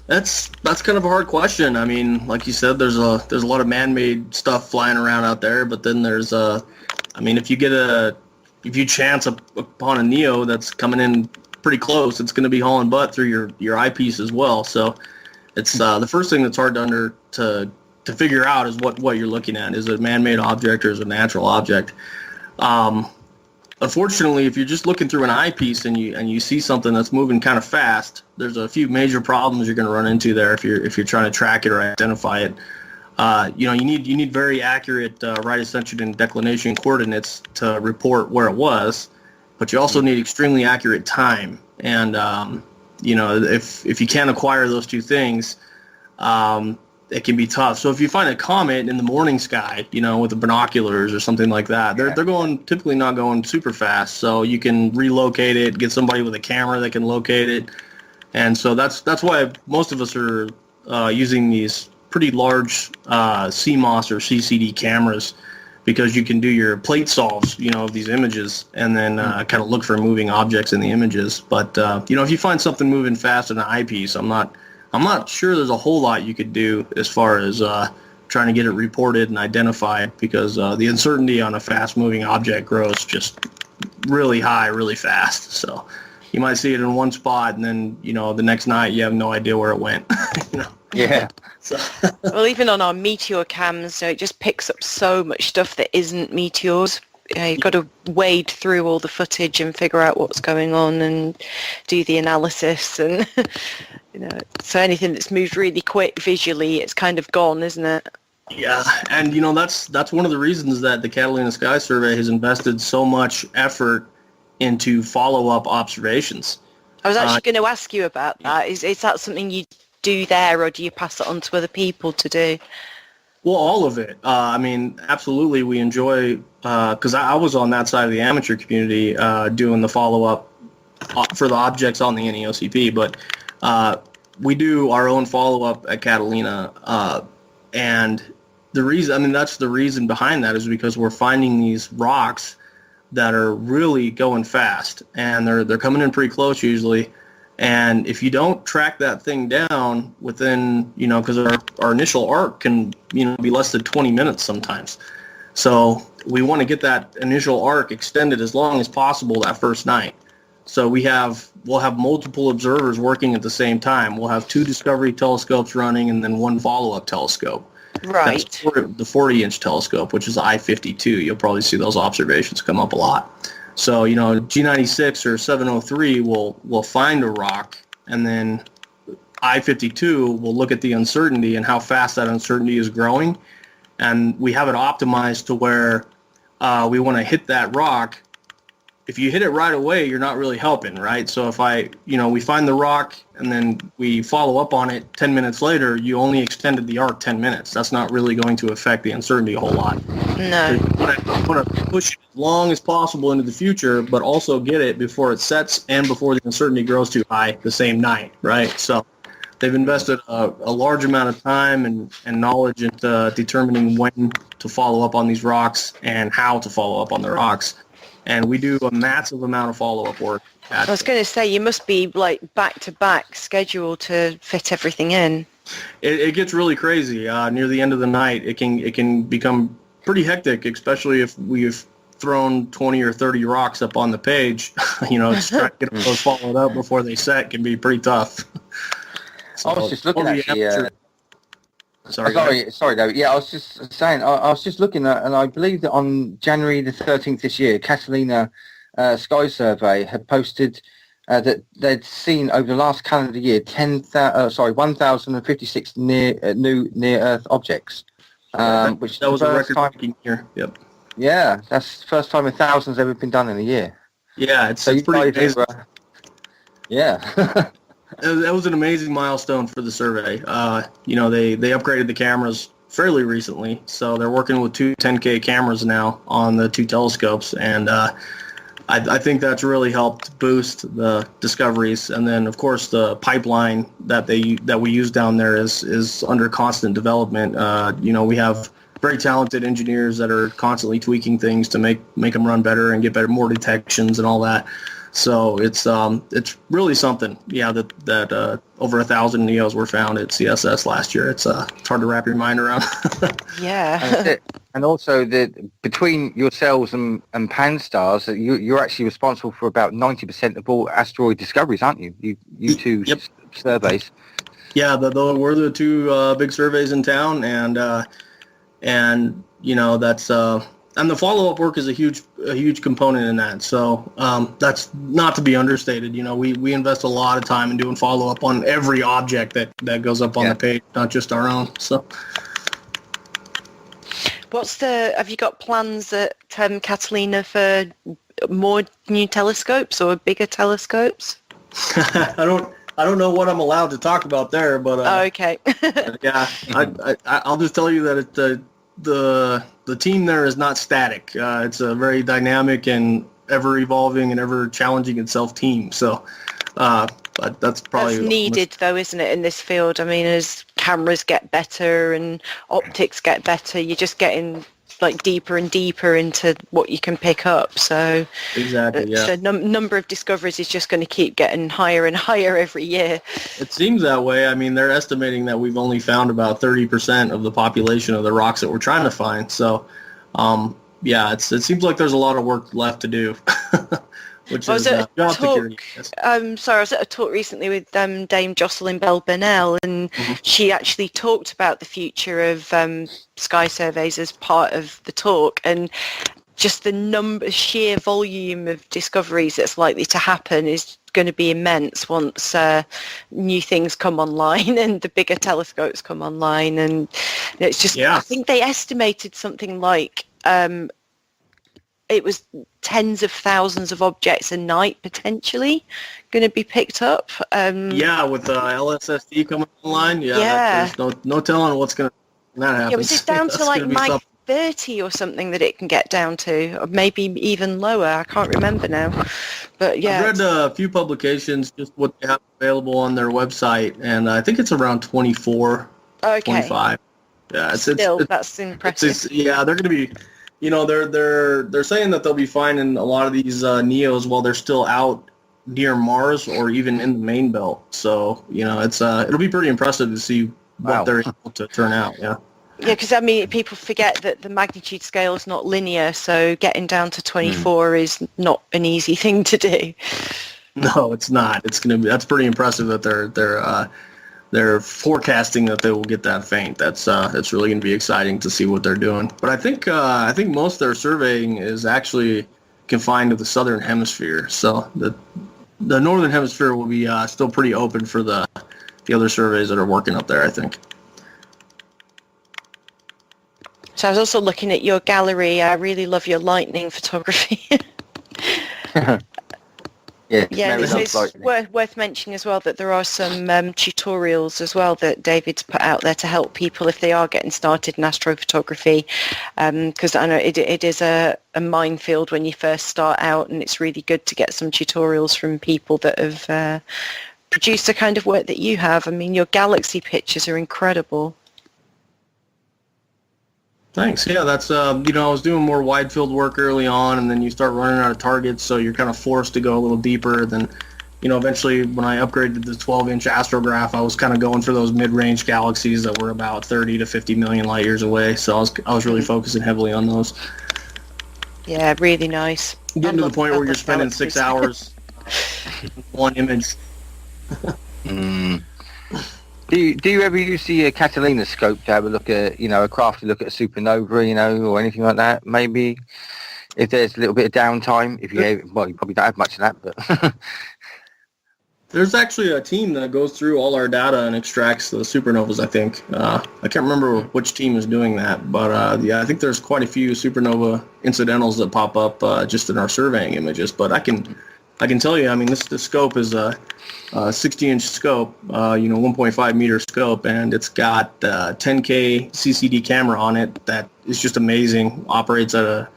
That's kind of a hard question. I mean, like you said, there's a lot of man-made stuff flying around out there, but then there's if you chance upon a NEO that's coming in pretty close, it's going to be hauling butt through your eyepiece as well. So it's the first thing that's hard to figure out is what you're looking at. Is it a man-made object or is it a natural object? Unfortunately, if you're just looking through an eyepiece and you see something that's moving kind of fast, there's a few major problems you're going to run into there if you're trying to track it or identify it. You need very accurate right ascension and declination coordinates to report where it was, but you also need extremely accurate time. And if you can't acquire those two things, it can be tough. So if you find a comet in the morning sky, with the binoculars or something like that, they're typically not going super fast. So you can relocate it, get somebody with a camera that can locate it. And so that's why most of us are using these pretty large CMOS or CCD cameras, because you can do your plate solves, of these images, and then kind of look for moving objects in the images. But if you find something moving fast in an eyepiece, I'm not sure there's a whole lot you could do as far as trying to get it reported and identified, because the uncertainty on a fast-moving object grows just really high, really fast. So you might see it in one spot, and then the next night you have no idea where it went. Yeah. So. Well, even on our meteor cams, it just picks up so much stuff that isn't meteors. You've got to wade through all the footage and figure out what's going on and do the analysis, and so anything that's moved really quick visually, it's kind of gone, isn't it? Yeah, and that's one of the reasons that the Catalina Sky Survey has invested so much effort into follow-up observations. I was actually going to ask you about that. Is that something you do there, or do you pass it on to other people to do? Well, all of it. Absolutely, we enjoy, because I was on that side of the amateur community doing the follow-up for the objects on the NEOCP, but we do our own follow-up at Catalina, and that's the reason behind that, is because we're finding these rocks that are really going fast, and they're coming in pretty close usually. And if you don't track that thing down within, because our initial arc can, be less than 20 minutes sometimes. So we want to get that initial arc extended as long as possible that first night. So we'll have multiple observers working at the same time. We'll have 2 Discovery telescopes running and then 1 follow-up telescope. Right. That's the 40-inch telescope, which is the I-52. You'll probably see those observations come up a lot. So, G96 or 703 will find a rock, and then I-52 will look at the uncertainty and how fast that uncertainty is growing. And we have it optimized to where we want to hit that rock. If you hit it right away, you're not really helping, right? So if we find the rock and then we follow up on it 10 minutes later, you only extended the arc 10 minutes. That's not really going to affect the uncertainty a whole lot. No. So you want to push it as long as possible into the future, but also get it before it sets and before the uncertainty grows too high the same night, right? So they've invested a large amount of time and knowledge into determining when to follow up on these rocks and how to follow up on the rocks. And we do a massive amount of follow-up work. I was going to say, you must be like back-to-back schedule to fit everything in. It gets really crazy. Near the end of the night, it can become pretty hectic, especially if we've thrown 20 or 30 rocks up on the page. Just trying to get those followed up before they set can be pretty tough. So, I was just looking at Sorry, David. Yeah, I was just saying, I was just looking at, and I believe that on January the 13th this year, Catalina Sky Survey had posted that they'd seen over the last calendar year 1,056 new near-Earth objects, which that was a record-breaking year. Yep. Yeah, that's the first time 1,000's ever been done in a year. Yeah, it's So pretty amazing. Yeah. That was an amazing milestone for the survey. They upgraded the cameras fairly recently, so they're working with two 10K cameras now on the two telescopes, and I think that's really helped boost the discoveries. And then, of course, the pipeline that we use down there is under constant development. We have very talented engineers that are constantly tweaking things to make them run better and get more detections and all that. So it's really something. Yeah, that over 1,000 NEOs were found at CSS last year. It's hard to wrap your mind around. Yeah. And also, between yourselves and Pan-STARRS, you're actually responsible for about 90% of all asteroid discoveries, aren't you? You two Yep. surveys. Yeah, we're the two big surveys in town, and that's and the follow-up work is a huge component in that. So that's not to be understated. We invest a lot of time in doing follow-up on every object that goes up on the page, not just our own. So. Have you got plans at Catalina for more new telescopes or bigger telescopes? I don't know what I'm allowed to talk about there, but okay. Yeah, I'll just tell you that the team there is not static. It's a very dynamic and ever evolving and ever challenging itself team. So, but that's probably needed though, isn't it, in this field? I mean, as cameras get better and optics get better, you're just getting like deeper and deeper into what you can pick up. So exactly, yeah. The number of discoveries is just going to keep getting higher and higher every year. It seems that way. I mean, they're estimating that we've only found about 30% of the population of the rocks that we're trying to find. So, yeah, it seems like there's a lot of work left to do. Which is job security. Yes. I was at a talk recently with Dame Jocelyn Bell Burnell, and she actually talked about the future of sky surveys as part of the talk, and just the sheer volume of discoveries that's likely to happen is going to be immense once new things come online and the bigger telescopes come online. And it's just, I think they estimated something like it was tens of thousands of objects a night potentially going to be picked up. With LSSD coming online, there's no telling what's going to happen. Yeah, was it down to like Mag 30 or something that it can get down to, or maybe even lower? I can't remember now. But yeah, I've read a few publications, just what they have available on their website, and I think it's around 24, 25. Yeah, that's impressive. They're going to be. They're saying that they'll be finding a lot of these NEOs while they're still out near Mars or even in the main belt. So, it'll be pretty impressive to see what they're able to turn out. Yeah. Yeah, because I mean, people forget that the magnitude scale is not linear, so getting down to 24 is not an easy thing to do. No, it's not. That's pretty impressive that they're forecasting that they will get that faint. That's really going to be exciting to see what they're doing. But I think most of their surveying is actually confined to the southern hemisphere. So the northern hemisphere will be still pretty open for the other surveys that are working up there, I think. So I was also looking at your gallery. I really love your lightning photography. It's worth mentioning as well that there are some tutorials as well that David's put out there to help people if they are getting started in astrophotography, because I know it is a minefield when you first start out, and it's really good to get some tutorials from people that have produced the kind of work that you have. I mean, your galaxy pictures are incredible. Thanks. Yeah, that's, I was doing more wide field work early on, and then you start running out of targets, so you're kind of forced to go a little deeper. Then, eventually when I upgraded to the 12-inch astrograph, I was kind of going for those mid-range galaxies that were about 30 to 50 million light years away. So I was really focusing heavily on those. Yeah, really nice. Getting to the point where you're spending 6 hours one image. Do you ever use the Catalina scope to have a look at, a craft to look at a supernova, or anything like that? Maybe if there's a little bit of downtime, you probably don't have much of that, but There's actually a team that goes through all our data and extracts the supernovas, I think. I can't remember which team is doing that, but yeah, I think there's quite a few supernova incidentals that pop up just in our surveying images. But I can tell you, I mean, the scope is a 60-inch scope, 1.5 meter scope, and it's got 10K CCD camera on it that is just amazing. Operates at a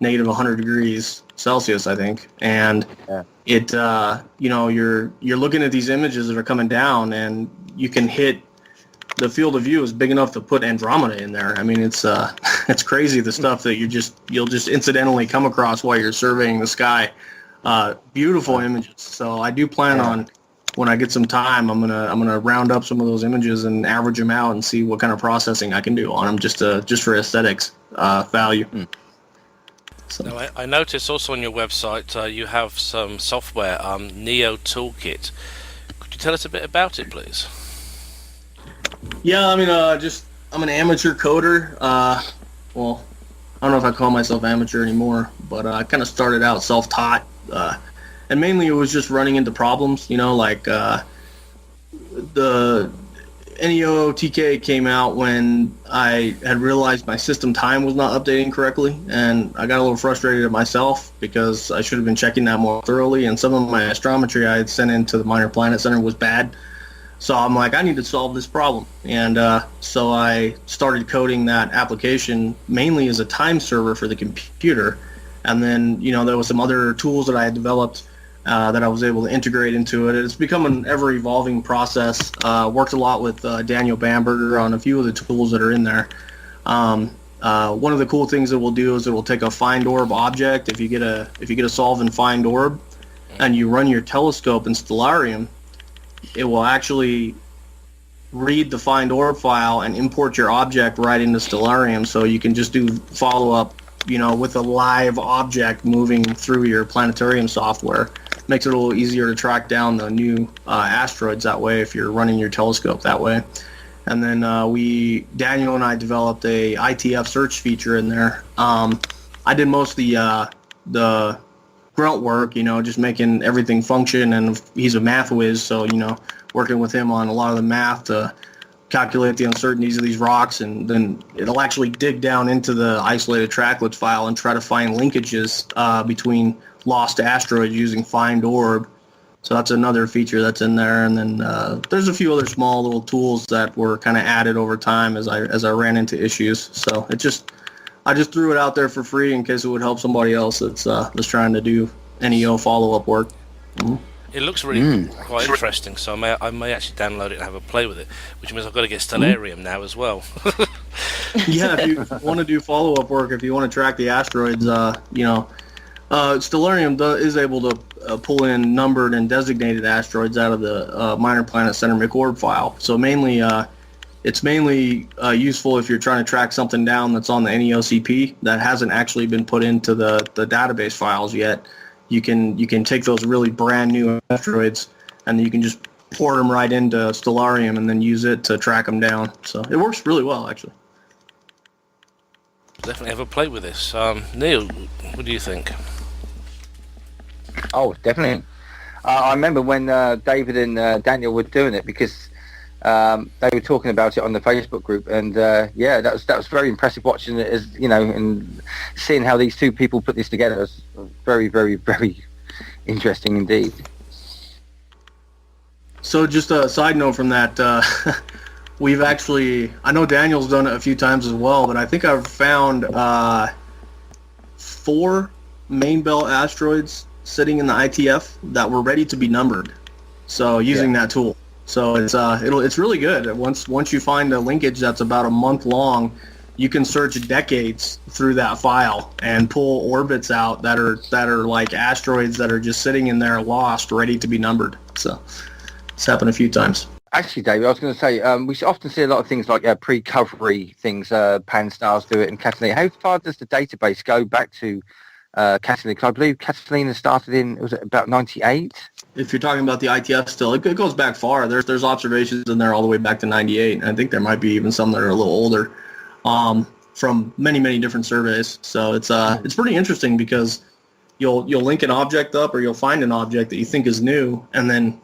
negative 100 degrees Celsius, I think, and it you're looking at these images that are coming down, and you can hit the field of view is big enough to put Andromeda in there. I mean, it's crazy the stuff that you'll just incidentally come across while you're surveying the sky. Beautiful images. So I do plan on, when I get some time, I'm gonna round up some of those images and average them out and see what kind of processing I can do on them, just for aesthetics value. So. Now, I noticed also on your website you have some software, Neo Toolkit. Could you tell us a bit about it, please? Yeah, I mean, I'm an amateur coder. Well, I don't know if I call myself amateur anymore, but I kind of started out self-taught, and mainly it was just running into problems. Like the NEO TK came out when I had realized my system time was not updating correctly, and I got a little frustrated at myself because I should have been checking that more thoroughly, and some of my astrometry I had sent into the Minor Planet Center was bad. So I'm like, I need to solve this problem, and so I started coding that application mainly as a time server for the computer, and then there was some other tools that I had developed that I was able to integrate into it. It's become an ever-evolving process. Worked a lot with Daniel Bamberger on a few of the tools that are in there. One of the cool things that we'll do is it will take a find orb object. If you get a solve and find orb, and you run your telescope in Stellarium, it will actually read the find orb file and import your object right into Stellarium, so you can just do follow-up, with a live object moving through your planetarium software. Makes it a little easier to track down the new asteroids that way if you're running your telescope that way. And then Daniel and I developed a ITF search feature in there. I did most of the grunt work, just making everything function, and he's a math whiz, so, working with him on a lot of the math to calculate the uncertainties of these rocks, and then it'll actually dig down into the isolated tracklets file and try to find linkages between lost asteroids using find orb. So that's another feature that's in there. And then there's a few other small little tools that were kind of added over time as I ran into issues. So I just threw it out there for free in case it would help somebody else that's trying to do NEO follow-up work. Mm-hmm. It looks really quite interesting, so I may actually download it and have a play with it, which means I've got to get Stellarium now as well. Yeah, if you want to do follow-up work, if you want to track the asteroids, Stellarium is able to pull in numbered and designated asteroids out of the Minor Planet Center McOrb file. So it's mainly useful if you're trying to track something down that's on the NEOCP that hasn't actually been put into the database files yet. You can take those really brand new asteroids, and then you can just port them right into Stellarium and then use it to track them down. So it works really well, actually. Definitely have a play with this. Neil, what do you think? Oh, definitely. I remember when David and Daniel were doing it, because they were talking about it on the Facebook group, and that was very impressive watching it, as and seeing how these two people put this together. Was very, very, very interesting indeed. So just a side note from that, we've actually, I know Daniel's done it a few times as well, but I think I've found 4 main belt asteroids sitting in the ITF that were ready to be numbered. So using that tool. So it's really good. Once you find a linkage that's about a month long, you can search decades through that file and pull orbits out that are like asteroids that are just sitting in there lost, ready to be numbered. So it's happened a few times. Actually, David, I was going to say, we often see a lot of things like pre-covery things. Pan-STARRS do it, and Catalina. How far does the database go back to Catalina? I believe Catalina started in, was it about 98? If you're talking about the ITF still, it goes back far. There's observations in there all the way back to 98, and I think there might be even some that are a little older from many, many different surveys. So it's pretty interesting because you'll link an object up, or you'll find an object that you think is new, and then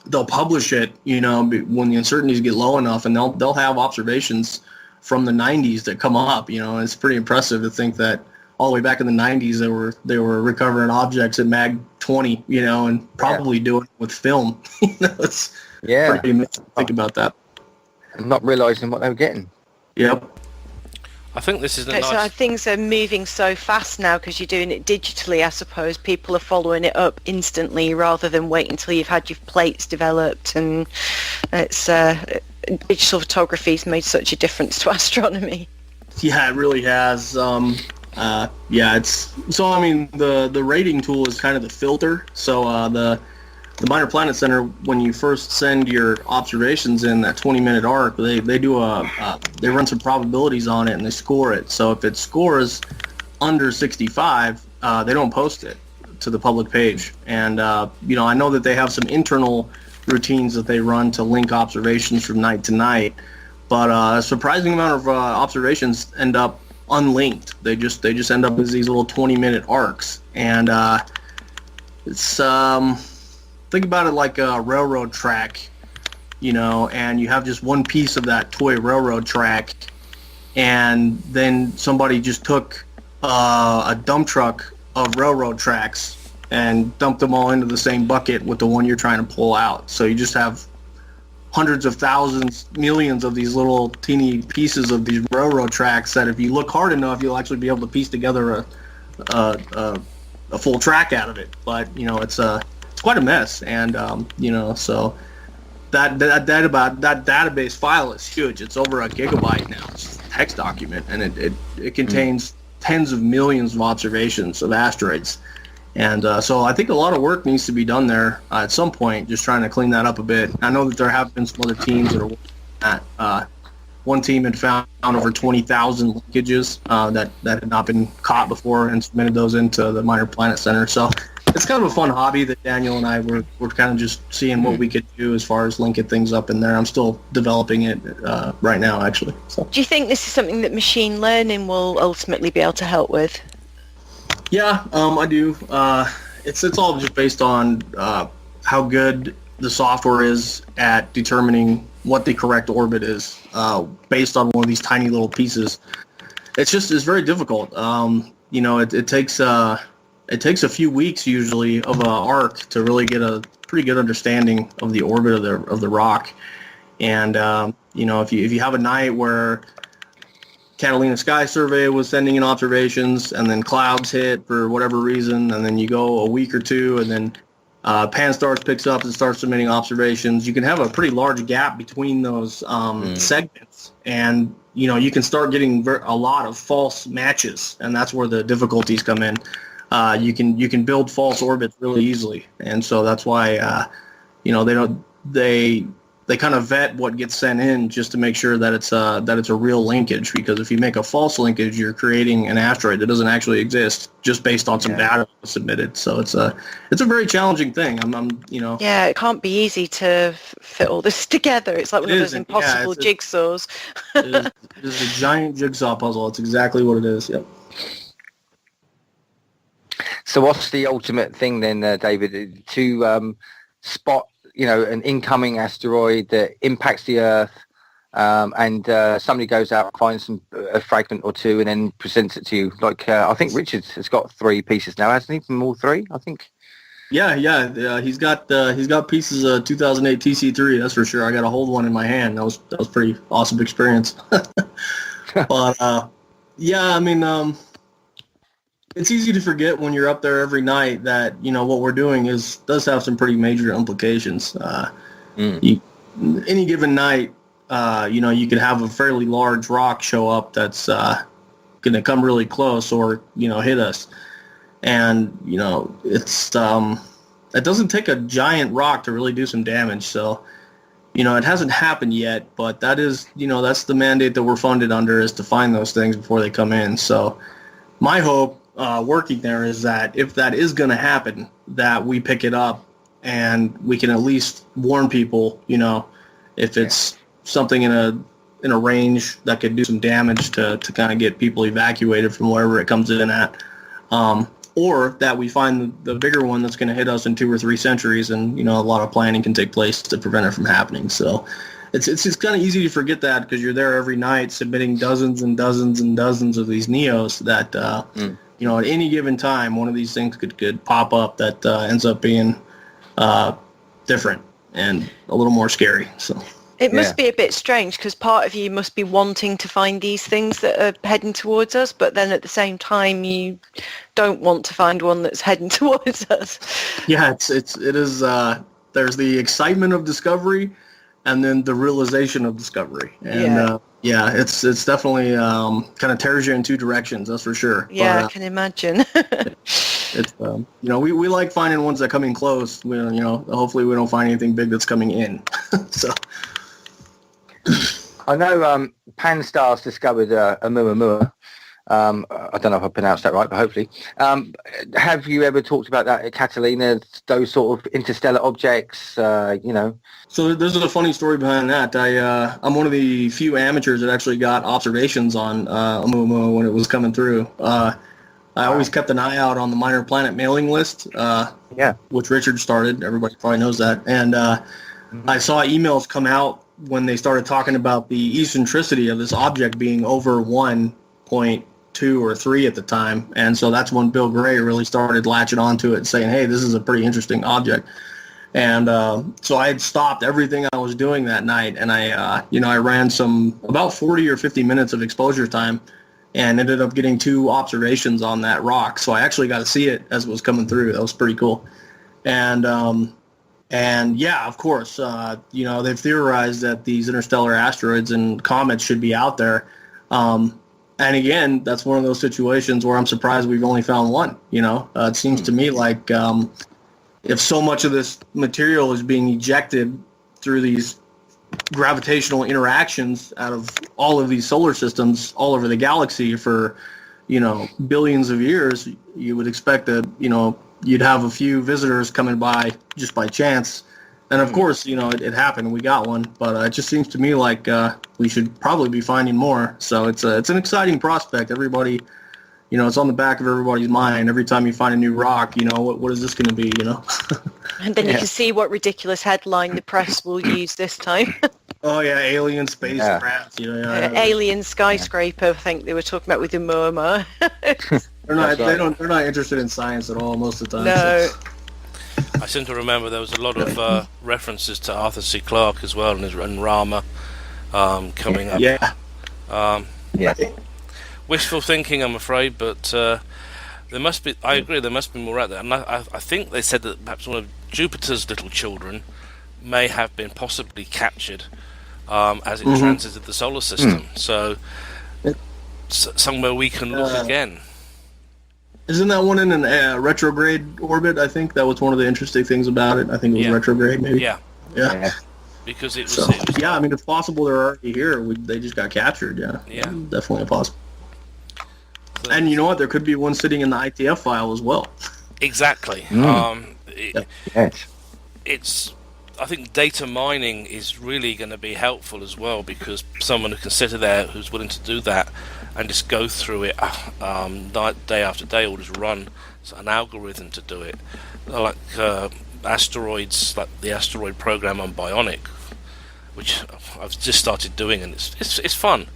they'll publish it, when the uncertainties get low enough, and they'll have observations from the 90s that come up. And it's pretty impressive to think that all the way back in the 90s they were recovering objects at Mag 20, and probably doing it with film. It's pretty amazing to think about that. And not realizing what they were getting. Yep. I think this is So things are moving so fast now because you're doing it digitally. I suppose people are following it up instantly rather than wait until you've had your plates developed. And it's digital photography's made such a difference to astronomy. Yeah, it really has. The rating tool is kind of the filter. So the Minor Planet Center, when you first send your observations in that 20-minute arc, they do they run some probabilities on it and they score it. So if it scores under 65, they don't post it to the public page. And I know that they have some internal routines that they run to link observations from night to night, but a surprising amount of observations end up unlinked. They just end up as these little 20-minute arcs, and it's think about it like a railroad track, and you have just one piece of that toy railroad track, and then somebody just took a dump truck of railroad tracks and dumped them all into the same bucket with the one you're trying to pull out. So you just have hundreds of thousands, millions of these little teeny pieces of these railroad tracks that if you look hard enough, you'll actually be able to piece together a full track out of it. But, it's quite a mess. And, so that database file is huge. It's over a gigabyte now. It's a text document, and it contains tens of millions of observations of asteroids. And so I think a lot of work needs to be done there at some point, just trying to clean that up a bit. I know that there have been some other teams that are working on that. One team had found over 20,000 linkages that had not been caught before and submitted those into the Minor Planet Center. So it's kind of a fun hobby that Daniel and I were kind of just seeing what we could do as far as linking things up in there. I'm still developing it right now, actually. So. Do you think this is something that machine learning will ultimately be able to help with? Yeah, I do. It's all just based on how good the software is at determining what the correct orbit is based on one of these tiny little pieces. It's very difficult. It takes a few weeks usually of an arc to really get a pretty good understanding of the orbit of the rock. And if you have a night where Catalina Sky Survey was sending in observations, and then clouds hit for whatever reason, and then you go a week or two, and then Pan-STARRS picks up and starts submitting observations. You can have a pretty large gap between those segments, and you can start getting a lot of false matches, and that's where the difficulties come in. You can build false orbits really easily, and so that's why they kind of vet what gets sent in just to make sure that it's a real linkage, because if you make a false linkage, you're creating an asteroid that doesn't actually exist just based on some data submitted. So it's a very challenging thing. Yeah, it can't be easy to fit all this together. It's like one of those impossible jigsaws. It is a giant jigsaw puzzle. It's exactly what it is. Yep. So what's the ultimate thing then, David, to spot an incoming asteroid that impacts the Earth, and somebody goes out and finds a fragment or two and then presents it to you? Like I think Richard has got 3 pieces now, hasn't he? From all 3, I think. Yeah. He's got pieces of 2008 TC3. That's for sure. I got to hold one in my hand. That was pretty awesome experience. But it's easy to forget when you're up there every night that what we're doing does have some pretty major implications. Any given night, you could have a fairly large rock show up that's going to come really close or hit us, and it doesn't take a giant rock to really do some damage. So it hasn't happened yet, but that is that's the mandate that we're funded under, is to find those things before they come in. So my hope working there is that if that is going to happen, that we pick it up and we can at least warn people, if it's something in a range that could do some damage to kind of get people evacuated from wherever it comes in at. or that we find the bigger one that's going to hit us in 2 or 3 centuries, and a lot of planning can take place to prevent it from happening. So it's kind of easy to forget that because you're there every night submitting dozens and dozens and dozens of these NEOs that at any given time one of these things could pop up that ends up being different and a little more scary. So it must be a bit strange because part of you must be wanting to find these things that are heading towards us, but then at the same time you don't want to find one that's heading towards us. Yeah, it is. There's the excitement of discovery, and then the realization of discovery, and it's definitely kind of tears you in 2 directions. That's for sure. Yeah, but, I can imagine. It's we like finding ones that come in close. Hopefully we don't find anything big that's coming in. So. I know Pan-STARRS discovered Oumuamua. I don't know if I pronounced that right, but hopefully. Have you ever talked about that, Catalina, those sort of interstellar objects, So there's a funny story behind that. I'm one of the few amateurs that actually got observations on Oumuamua when it was coming through. I always kept an eye out on the Minor Planet mailing list, which Richard started. Everybody probably knows that. And I saw emails come out when they started talking about the eccentricity of this object being over 1.2 or 3 at the time. And so that's when Bill Gray really started latching onto it and saying, hey, this is a pretty interesting object. And so I had stopped everything I was doing that night, and I ran about 40 or 50 minutes of exposure time and ended up getting 2 observations on that rock. So I actually got to see it as it was coming through. That was pretty cool. And yeah, of course, they've theorized that these interstellar asteroids and comets should be out there. And again, that's one of those situations where I'm surprised we've only found one. It seems to me like if so much of this material is being ejected through these gravitational interactions out of all of these solar systems all over the galaxy for, billions of years, you would expect that, you'd have a few visitors coming by just by chance. And of course, it happened. We got one, but it just seems to me like we should probably be finding more. So it's an exciting prospect. Everybody, it's on the back of everybody's mind. Every time you find a new rock, what is this going to be, And then you can see what ridiculous headline the press will use this time. Oh yeah, alien spacecraft. Alien skyscraper. I think they were talking about with the Oumuamua. They're not interested in science at all most of the time. No. So. I seem to remember there was a lot of references to Arthur C. Clarke as well, and Rama coming up. Yeah. Wishful thinking, I'm afraid, but there must be. I agree. There must be more out there, and I think they said that perhaps one of Jupiter's little children may have been possibly captured as it transited the solar system. So somewhere we can look again. Isn't that one in a retrograde orbit? I think that was one of the interesting things about it. I think it was retrograde, maybe. Yeah. Because it was. So, I mean, it's possible they're already here. They just got captured. Yeah. Definitely possible. So, and you know what? There could be one sitting in the ITF file as well. Exactly. It's. I think data mining is really going to be helpful as well, because someone who can sit there who's willing to do that and just go through it day after day, or just run an algorithm to do it, like asteroids, like the asteroid program on Bionic, which I've just started doing, and it's fun.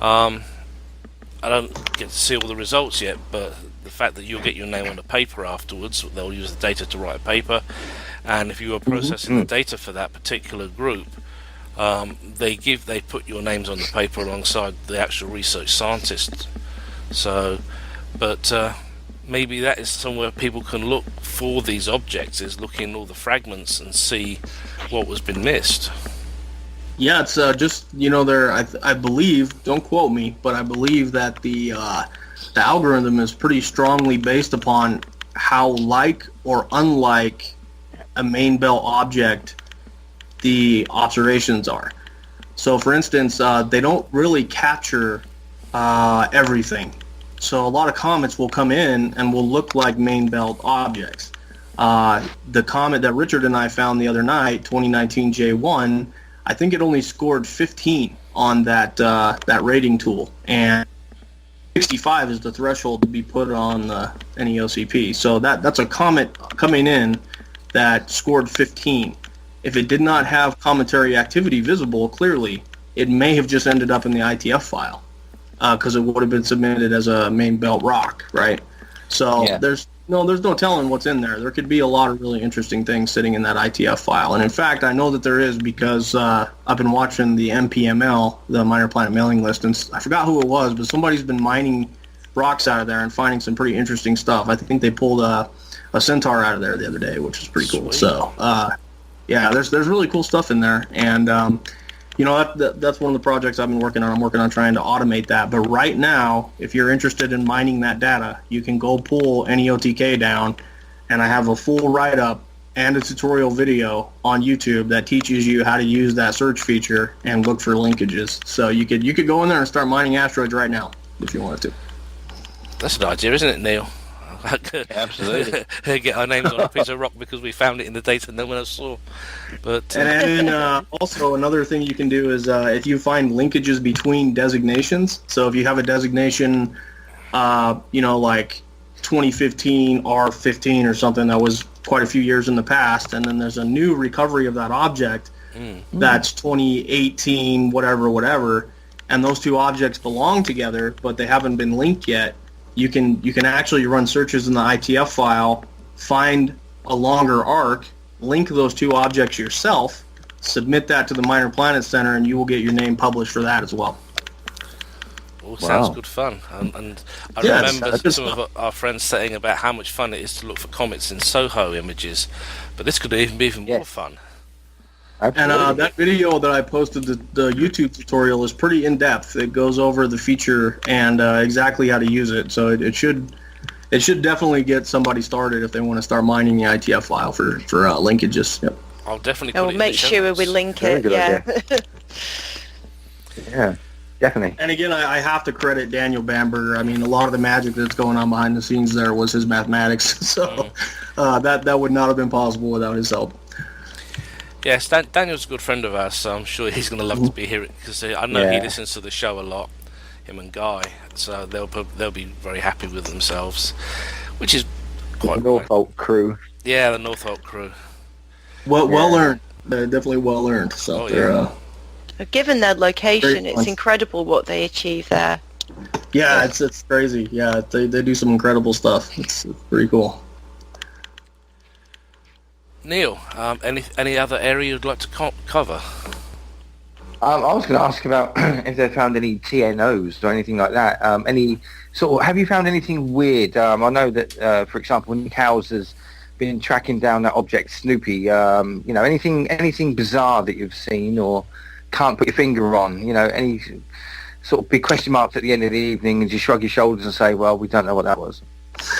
I don't get to see all the results yet, but the fact that you'll get your name on the paper afterwards, they'll use the data to write a paper, and if you are processing the data for that particular group, they put your names on the paper alongside the actual research scientists. So, but maybe that is somewhere people can look for these objects, is look in all the fragments and see what was been missed. Yeah, it's just, there. I believe, don't quote me, but I believe that the algorithm is pretty strongly based upon how like or unlike a main belt object the observations are. So, for instance, they don't really capture everything. So a lot of comets will come in and will look like main belt objects. The comet that Richard and I found the other night, 2019 J1, I think it only scored 15 on that rating tool, and 65 is the threshold to be put on any OCP. So that's a comet coming in that scored 15. If it did not have cometary activity visible clearly, it may have just ended up in the ITF file because it would have been submitted as a main belt rock, right? So there's no telling what's in there. There could be a lot of really interesting things sitting in that ITF file. And in fact, I know that there is because I've been watching the MPML, the Minor Planet Mailing List, and I forgot who it was, but somebody's been mining rocks out of there and finding some pretty interesting stuff. I think they pulled a Centaur out of there the other day, which is pretty cool. So, there's really cool stuff in there. And, that's one of the projects I've been working on. I'm working on trying to automate that. But right now, if you're interested in mining that data, you can go pull NEOTK down, and I have a full write-up and a tutorial video on YouTube that teaches you how to use that search feature and look for linkages. So you could go in there and start mining asteroids right now if you wanted to. That's an idea, isn't it, Neil? Absolutely. Get our names on a piece of rock because we found it in the data no one else saw. But and also another thing you can do is if you find linkages between designations. So if you have a designation, like 2015 R15 or something that was quite a few years in the past, and then there's a new recovery of that object that's 2018 whatever, and those two objects belong together, but they haven't been linked yet. You can actually run searches in the ITF file, find a longer arc, link those two objects yourself, submit that to the Minor Planet Center, and you will get your name published for that as well. All sounds good fun. And I remember some of our friends saying about how much fun it is to look for comets in Soho images, but this could even be more fun. Absolutely. And that video that I posted, the YouTube tutorial, is pretty in-depth. It goes over the feature and exactly how to use it. So it should definitely get somebody started if they want to start mining the ITF file for linkages. Yep. I'll definitely put it in make the show sure notes. we link it. Yeah. Yeah, definitely. And again, I have to credit Daniel Bamberger. I mean, a lot of the magic that's going on behind the scenes there was his mathematics. So that would not have been possible without his help. Yes, Daniel's a good friend of ours, so I'm sure he's going to love to be here because I know he listens to the show a lot, him and Guy, so they'll be very happy with themselves, which is quite the Norfolk crew. Yeah, the Norfolk crew. Well earned. They're definitely well earned. So given their location, Great it's points. Incredible what they achieve there. Yeah, it's crazy. Yeah, they do some incredible stuff. It's pretty cool. Neil, any other area you'd like to cover? I was going to ask about if they found any TNOs or anything like that. Have you found anything weird? I know that, for example, Nick Hauser's been tracking down that object Snoopy. Anything bizarre that you've seen or can't put your finger on? Any sort of big question marks at the end of the evening, and you shrug your shoulders and say, "Well, we don't know what that was."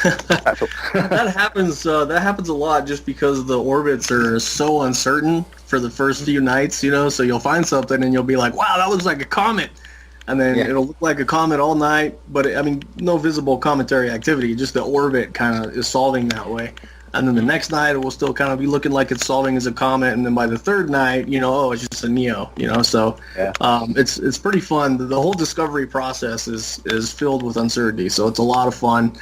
That happens a lot just because the orbits are so uncertain for the first few nights, so you'll find something and you'll be like, wow, that looks like a comet, and then it'll look like a comet all night, but no visible cometary activity, just the orbit kind of is solving that way, and then the next night it will still kind of be looking like it's solving as a comet, and then by the third night, it's just a NEO, so it's pretty fun. The whole discovery process is filled with uncertainty, so it's a lot of fun.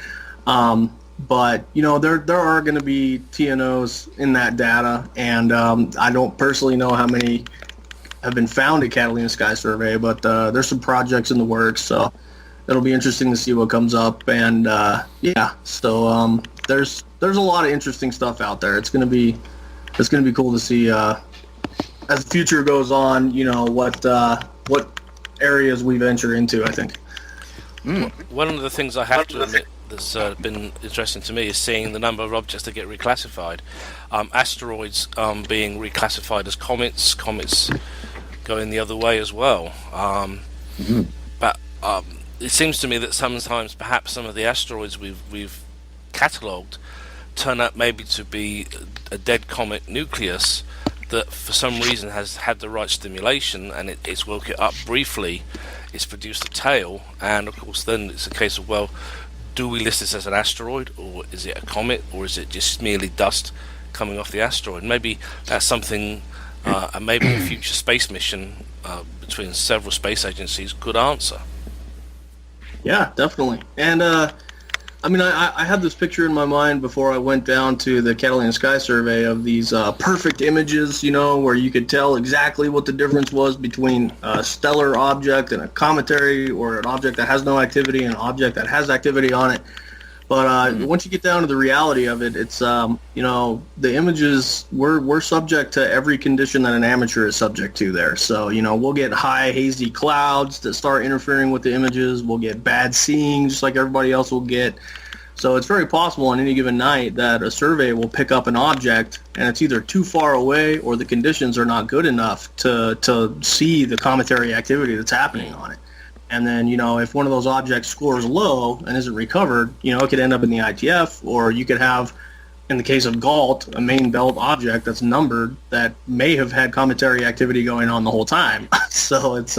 But there are going to be TNOs in that data, and I don't personally know how many have been found at Catalina Sky Survey, but there's some projects in the works, so it'll be interesting to see what comes up. And so there's a lot of interesting stuff out there. It's going to be cool to see as the future goes on. What areas we venture into. I think. One of the things I have to admit that's been interesting to me is seeing the number of objects that get reclassified. Asteroids being reclassified as comets going the other way as well. But it seems to me that sometimes perhaps some of the asteroids we've catalogued turn out maybe to be a dead comet nucleus that for some reason has had the right stimulation, and it's woke it up briefly, it's produced a tail, and of course then it's a case of, well, do we list this as an asteroid, or is it a comet, or is it just merely dust coming off the asteroid? Maybe that's something maybe a future space mission between several space agencies could answer. Yeah, definitely. And I mean, I had this picture in my mind before I went down to the Catalina Sky Survey of these perfect images, you know, where you could tell exactly what the difference was between a stellar object and a cometary, or an object that has no activity and an object that has activity on it. But once you get down to the reality of it, it's, you know, the images, we're subject to every condition that an amateur is subject to there. So, you know, we'll get high, hazy clouds that start interfering with the images. We'll get bad seeing, just like everybody else will get. So it's very possible on any given night that a survey will pick up an object, and it's either too far away or the conditions are not good enough to see the cometary activity that's happening on it. And then, you know, if one of those objects scores low and isn't recovered, you know, it could end up in the ITF, or you could have, in the case of Gault, a main belt object that's numbered that may have had cometary activity going on the whole time. So it's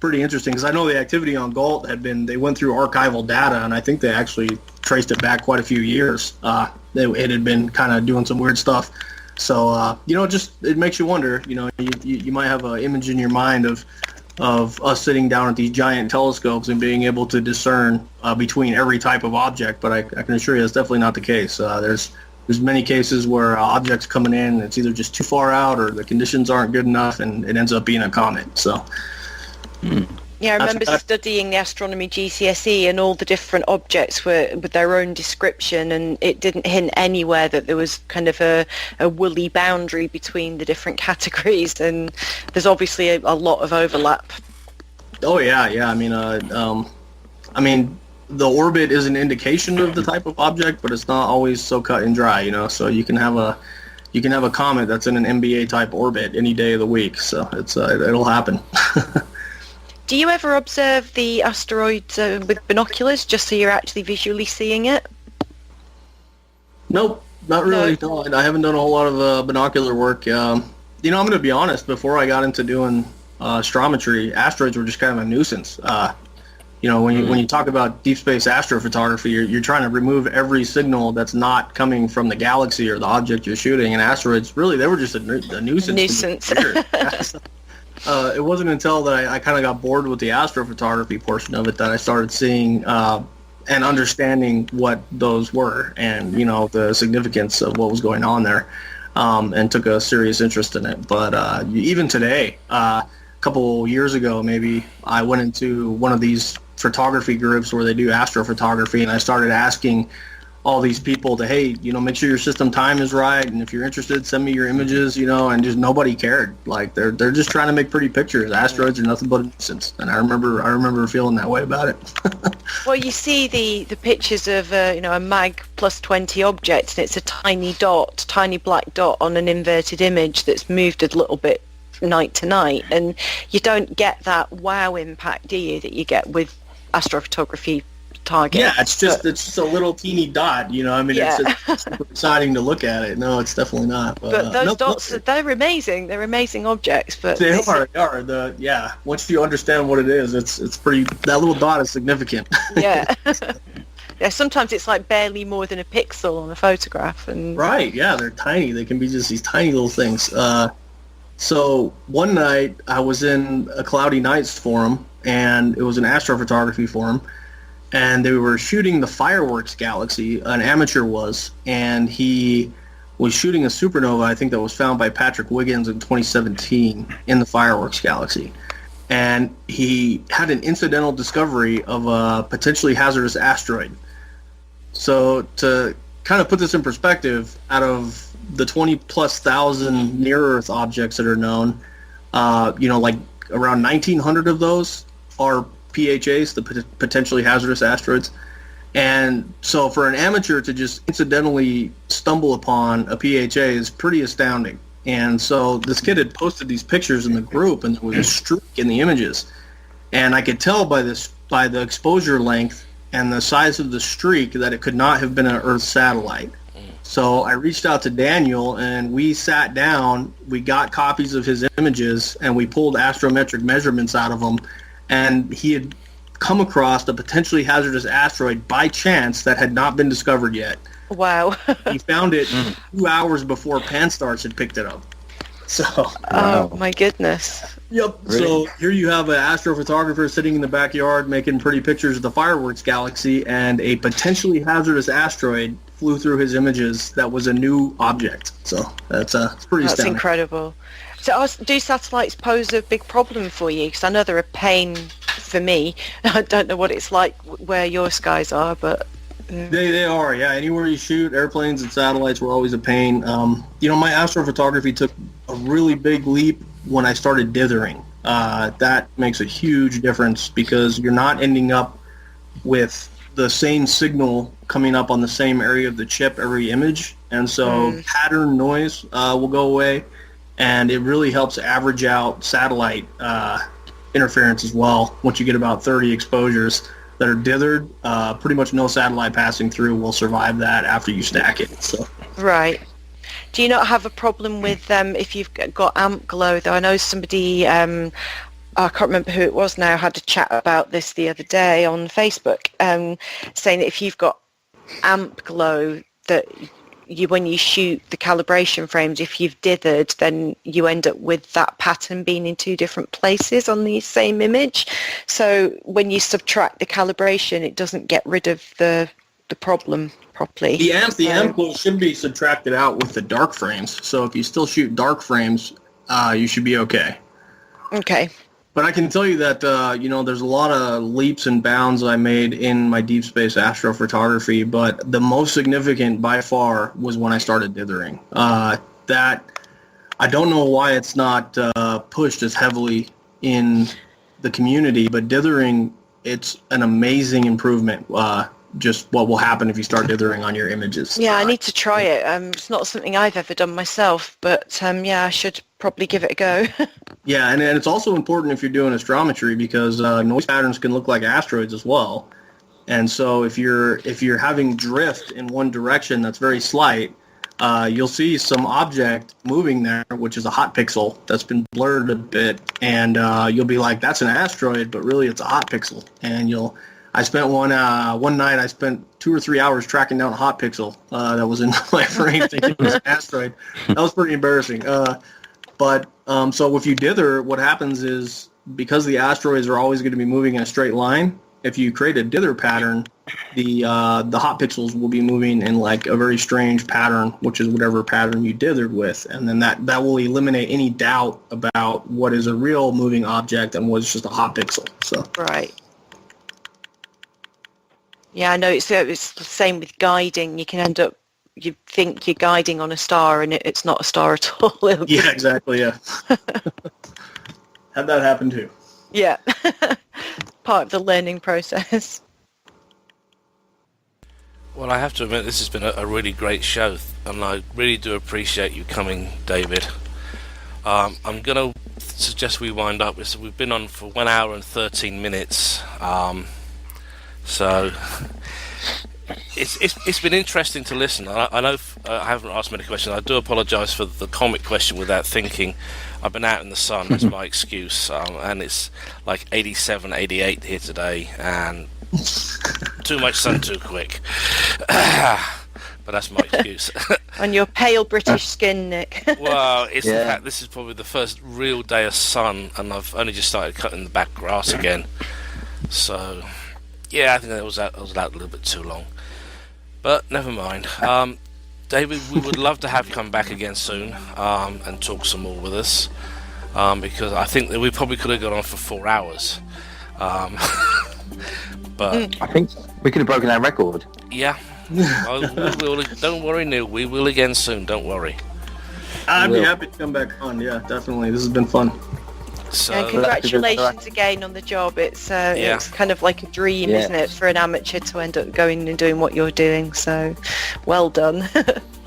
pretty interesting, because I know the activity on Gault they went through archival data, and I think they actually traced it back quite a few years. It had been kind of doing some weird stuff. So, you know, it makes you wonder, you know, you might have an image in your mind of us sitting down at these giant telescopes and being able to discern between every type of object, but I can assure you that's definitely not the case. There's many cases where objects coming in, it's either just too far out or the conditions aren't good enough, and it ends up being a comet. So. Yeah, I remember studying the astronomy GCSE, and all the different objects were with their own description, and it didn't hint anywhere that there was kind of a woolly boundary between the different categories, and there's obviously a lot of overlap. Oh yeah. I mean, the orbit is an indication of the type of object, but it's not always so cut and dry, you know. So you can have a comet that's in an NBA type orbit any day of the week. So it'll happen. Do you ever observe the asteroid with binoculars, just so you're actually visually seeing it? Nope, not really. No, I haven't done a whole lot of binocular work. You know, I'm going to be honest. Before I got into doing astrometry, asteroids were just kind of a nuisance. You know, when you talk about deep space astrophotography, you're trying to remove every signal that's not coming from the galaxy or the object you're shooting. And asteroids, really, they were just a nuisance. It wasn't until that I kind of got bored with the astrophotography portion of it that I started seeing and understanding what those were, and, you know, the significance of what was going on there, and took a serious interest in it. But even today, a couple years ago maybe, I went into one of these photography groups where they do astrophotography, and I started asking all these people to, hey, you know, make sure your system time is right, and if you're interested, send me your images, you know, and just nobody cared. Like, they're just trying to make pretty pictures. Asteroids are nothing but a nuisance, and I remember feeling that way about it. Well, you see the pictures of you know, a mag plus 20 object, and it's a tiny black dot on an inverted image that's moved a little bit night to night, and you don't get that wow impact, do you, that you get with astrophotography target. Yeah, it's just a little teeny dot, you know. I mean, it's super exciting to look at it. No, it's definitely not. But those dots, they're amazing. They're amazing objects. But they are. Yeah, once you understand what it is, it's pretty. That little dot is significant. Yeah. Yeah. Sometimes it's like barely more than a pixel on a photograph. And right. Yeah, they're tiny. They can be just these tiny little things. So one night I was in a Cloudy Nights forum, and it was an astrophotography forum. And they were shooting the fireworks galaxy, an amateur was, and he was shooting a supernova, I think, that was found by Patrick Wiggins in 2017 in the fireworks galaxy. And he had an incidental discovery of a potentially hazardous asteroid. So to kind of put this in perspective, out of the 20-plus thousand near-Earth objects that are known, you know, like around 1,900 of those are PHAs, the potentially hazardous asteroids. And so for an amateur to just incidentally stumble upon a PHA is pretty astounding. And so this kid had posted these pictures in the group, and there was a streak in the images. And I could tell by the exposure length and the size of the streak that it could not have been an Earth satellite. So I reached out to Daniel, and we sat down, we got copies of his images, and we pulled astrometric measurements out of them. And he had come across a potentially hazardous asteroid by chance that had not been discovered yet. Wow. He found it 2 hours before Pan-STARRS had picked it up. So. Oh my goodness. Yep. Really? So here you have an astrophotographer sitting in the backyard making pretty pictures of the fireworks galaxy, and a potentially hazardous asteroid flew through his images that was a new object. So it's pretty That's astounding. incredible. So do satellites pose a big problem for you? Because I know they're a pain for me. I don't know what it's like where your skies are, but... They are, yeah. Anywhere you shoot, airplanes and satellites were always a pain. My astrophotography took a really big leap when I started dithering. That makes a huge difference because you're not ending up with the same signal coming up on the same area of the chip every image. And so pattern noise will go away, and it really helps average out satellite interference as well. Once you get about 30 exposures that are dithered, pretty much no satellite passing through will survive that after you stack it. So. Right. Do you not have a problem with if you've got amp glow, though? I know somebody, I can't remember who it was now, had a chat about this the other day on Facebook, saying that if you've got amp glow, that when you shoot the calibration frames, if you've dithered, then you end up with that pattern being in two different places on the same image. So when you subtract the calibration, it doesn't get rid of the problem properly. The amp glow should be subtracted out with the dark frames. So if you still shoot dark frames, you should be okay. Okay. But I can tell you that, there's a lot of leaps and bounds I made in my deep space astrophotography, but the most significant by far was when I started dithering. That I don't know why it's not pushed as heavily in the community, but dithering, it's an amazing improvement. Just what will happen if you start dithering on your images. Yeah, I need to try it. It's not something I've ever done myself, but I should probably give it a go. Yeah, and it's also important if you're doing astrometry because noise patterns can look like asteroids as well. And so if you're having drift in one direction that's very slight, you'll see some object moving there, which is a hot pixel that's been blurred a bit, and you'll be like, that's an asteroid, but really it's a hot pixel. And I spent one night, I spent 2 or 3 hours tracking down a hot pixel that was in my frame thinking it was an asteroid. That was pretty embarrassing. So if you dither, what happens is because the asteroids are always going to be moving in a straight line, if you create a dither pattern, the hot pixels will be moving in like a very strange pattern, which is whatever pattern you dithered with. And then that will eliminate any doubt about what is a real moving object and what is just a hot pixel. So. Right. Yeah, I know it's the same with guiding. You can end up, you think you're guiding on a star and it's not a star at all. Yeah, exactly, yeah. Had that happen too. Yeah, part of the learning process. Well, I have to admit, this has been a really great show, and I really do appreciate you coming, David. I'm going to suggest we wind up. We've been on for 1 hour and 13 minutes. So it's been interesting to listen. I know I haven't asked many questions. I do apologise for the Comet question without thinking. I've been out in the sun, that's my excuse. And it's like 87, 88 here today, and too much sun too quick. But that's my excuse. On your pale British skin, Nick. Well, it's the fact this is probably the first real day of sun, and I've only just started cutting the back grass again. So, yeah, I think I was out a little bit too long. But never mind. David, we would love to have you come back again soon and talk some more with us, because I think that we probably could have gone on for 4 hours. But I think we could have broken our record. Yeah. Don't worry, Neil. We will again soon. Don't worry. I'd be happy to come back on. Yeah, definitely. This has been fun. So, and congratulations again on the job. It's kind of like a dream, isn't it, for an amateur to end up going and doing what you're doing. So, well done.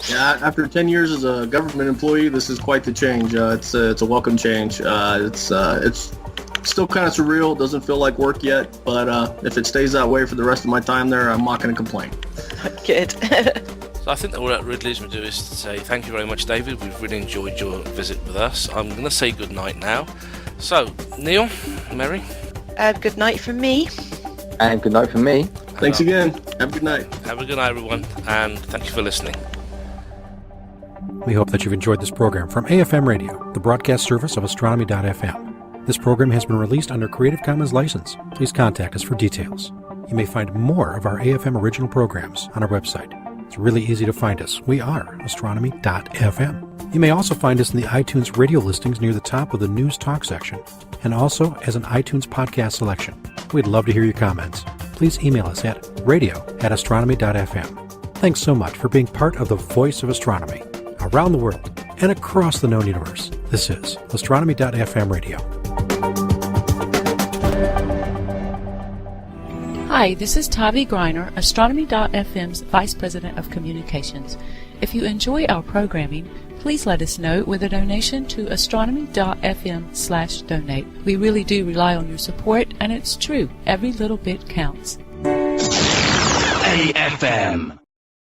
Yeah, after 10 years as a government employee, this is quite the change. It's a welcome change. It's still kind of surreal. It doesn't feel like work yet, but if it stays that way for the rest of my time there, I'm not going to complain. Good. So I think that what it really leaves me to do is to say thank you very much, David. We've really enjoyed your visit with us. I'm going to say good night now. So, Neil, Mary? Good night from me. And good night from me. Thanks again. Have a good night. Have a good night, everyone, and thank you for listening. We hope that you've enjoyed this program from AFM Radio, the broadcast service of Astronomy.fm. This program has been released under Creative Commons license. Please contact us for details. You may find more of our AFM original programs on our website. It's really easy to find us. We are Astronomy.fm. You may also find us in the iTunes radio listings near the top of the News Talk section, and also as an iTunes podcast selection. We'd love to hear your comments. Please email us at radio@astronomy.fm. Thanks so much for being part of the voice of astronomy around the world and across the known universe. This is Astronomy.fm Radio. Hi, this is Tavi Greiner, Astronomy.fm's Vice President of Communications. If you enjoy our programming, please let us know with a donation to astronomy.fm/donate. We really do rely on your support, and it's true, every little bit counts. AFM.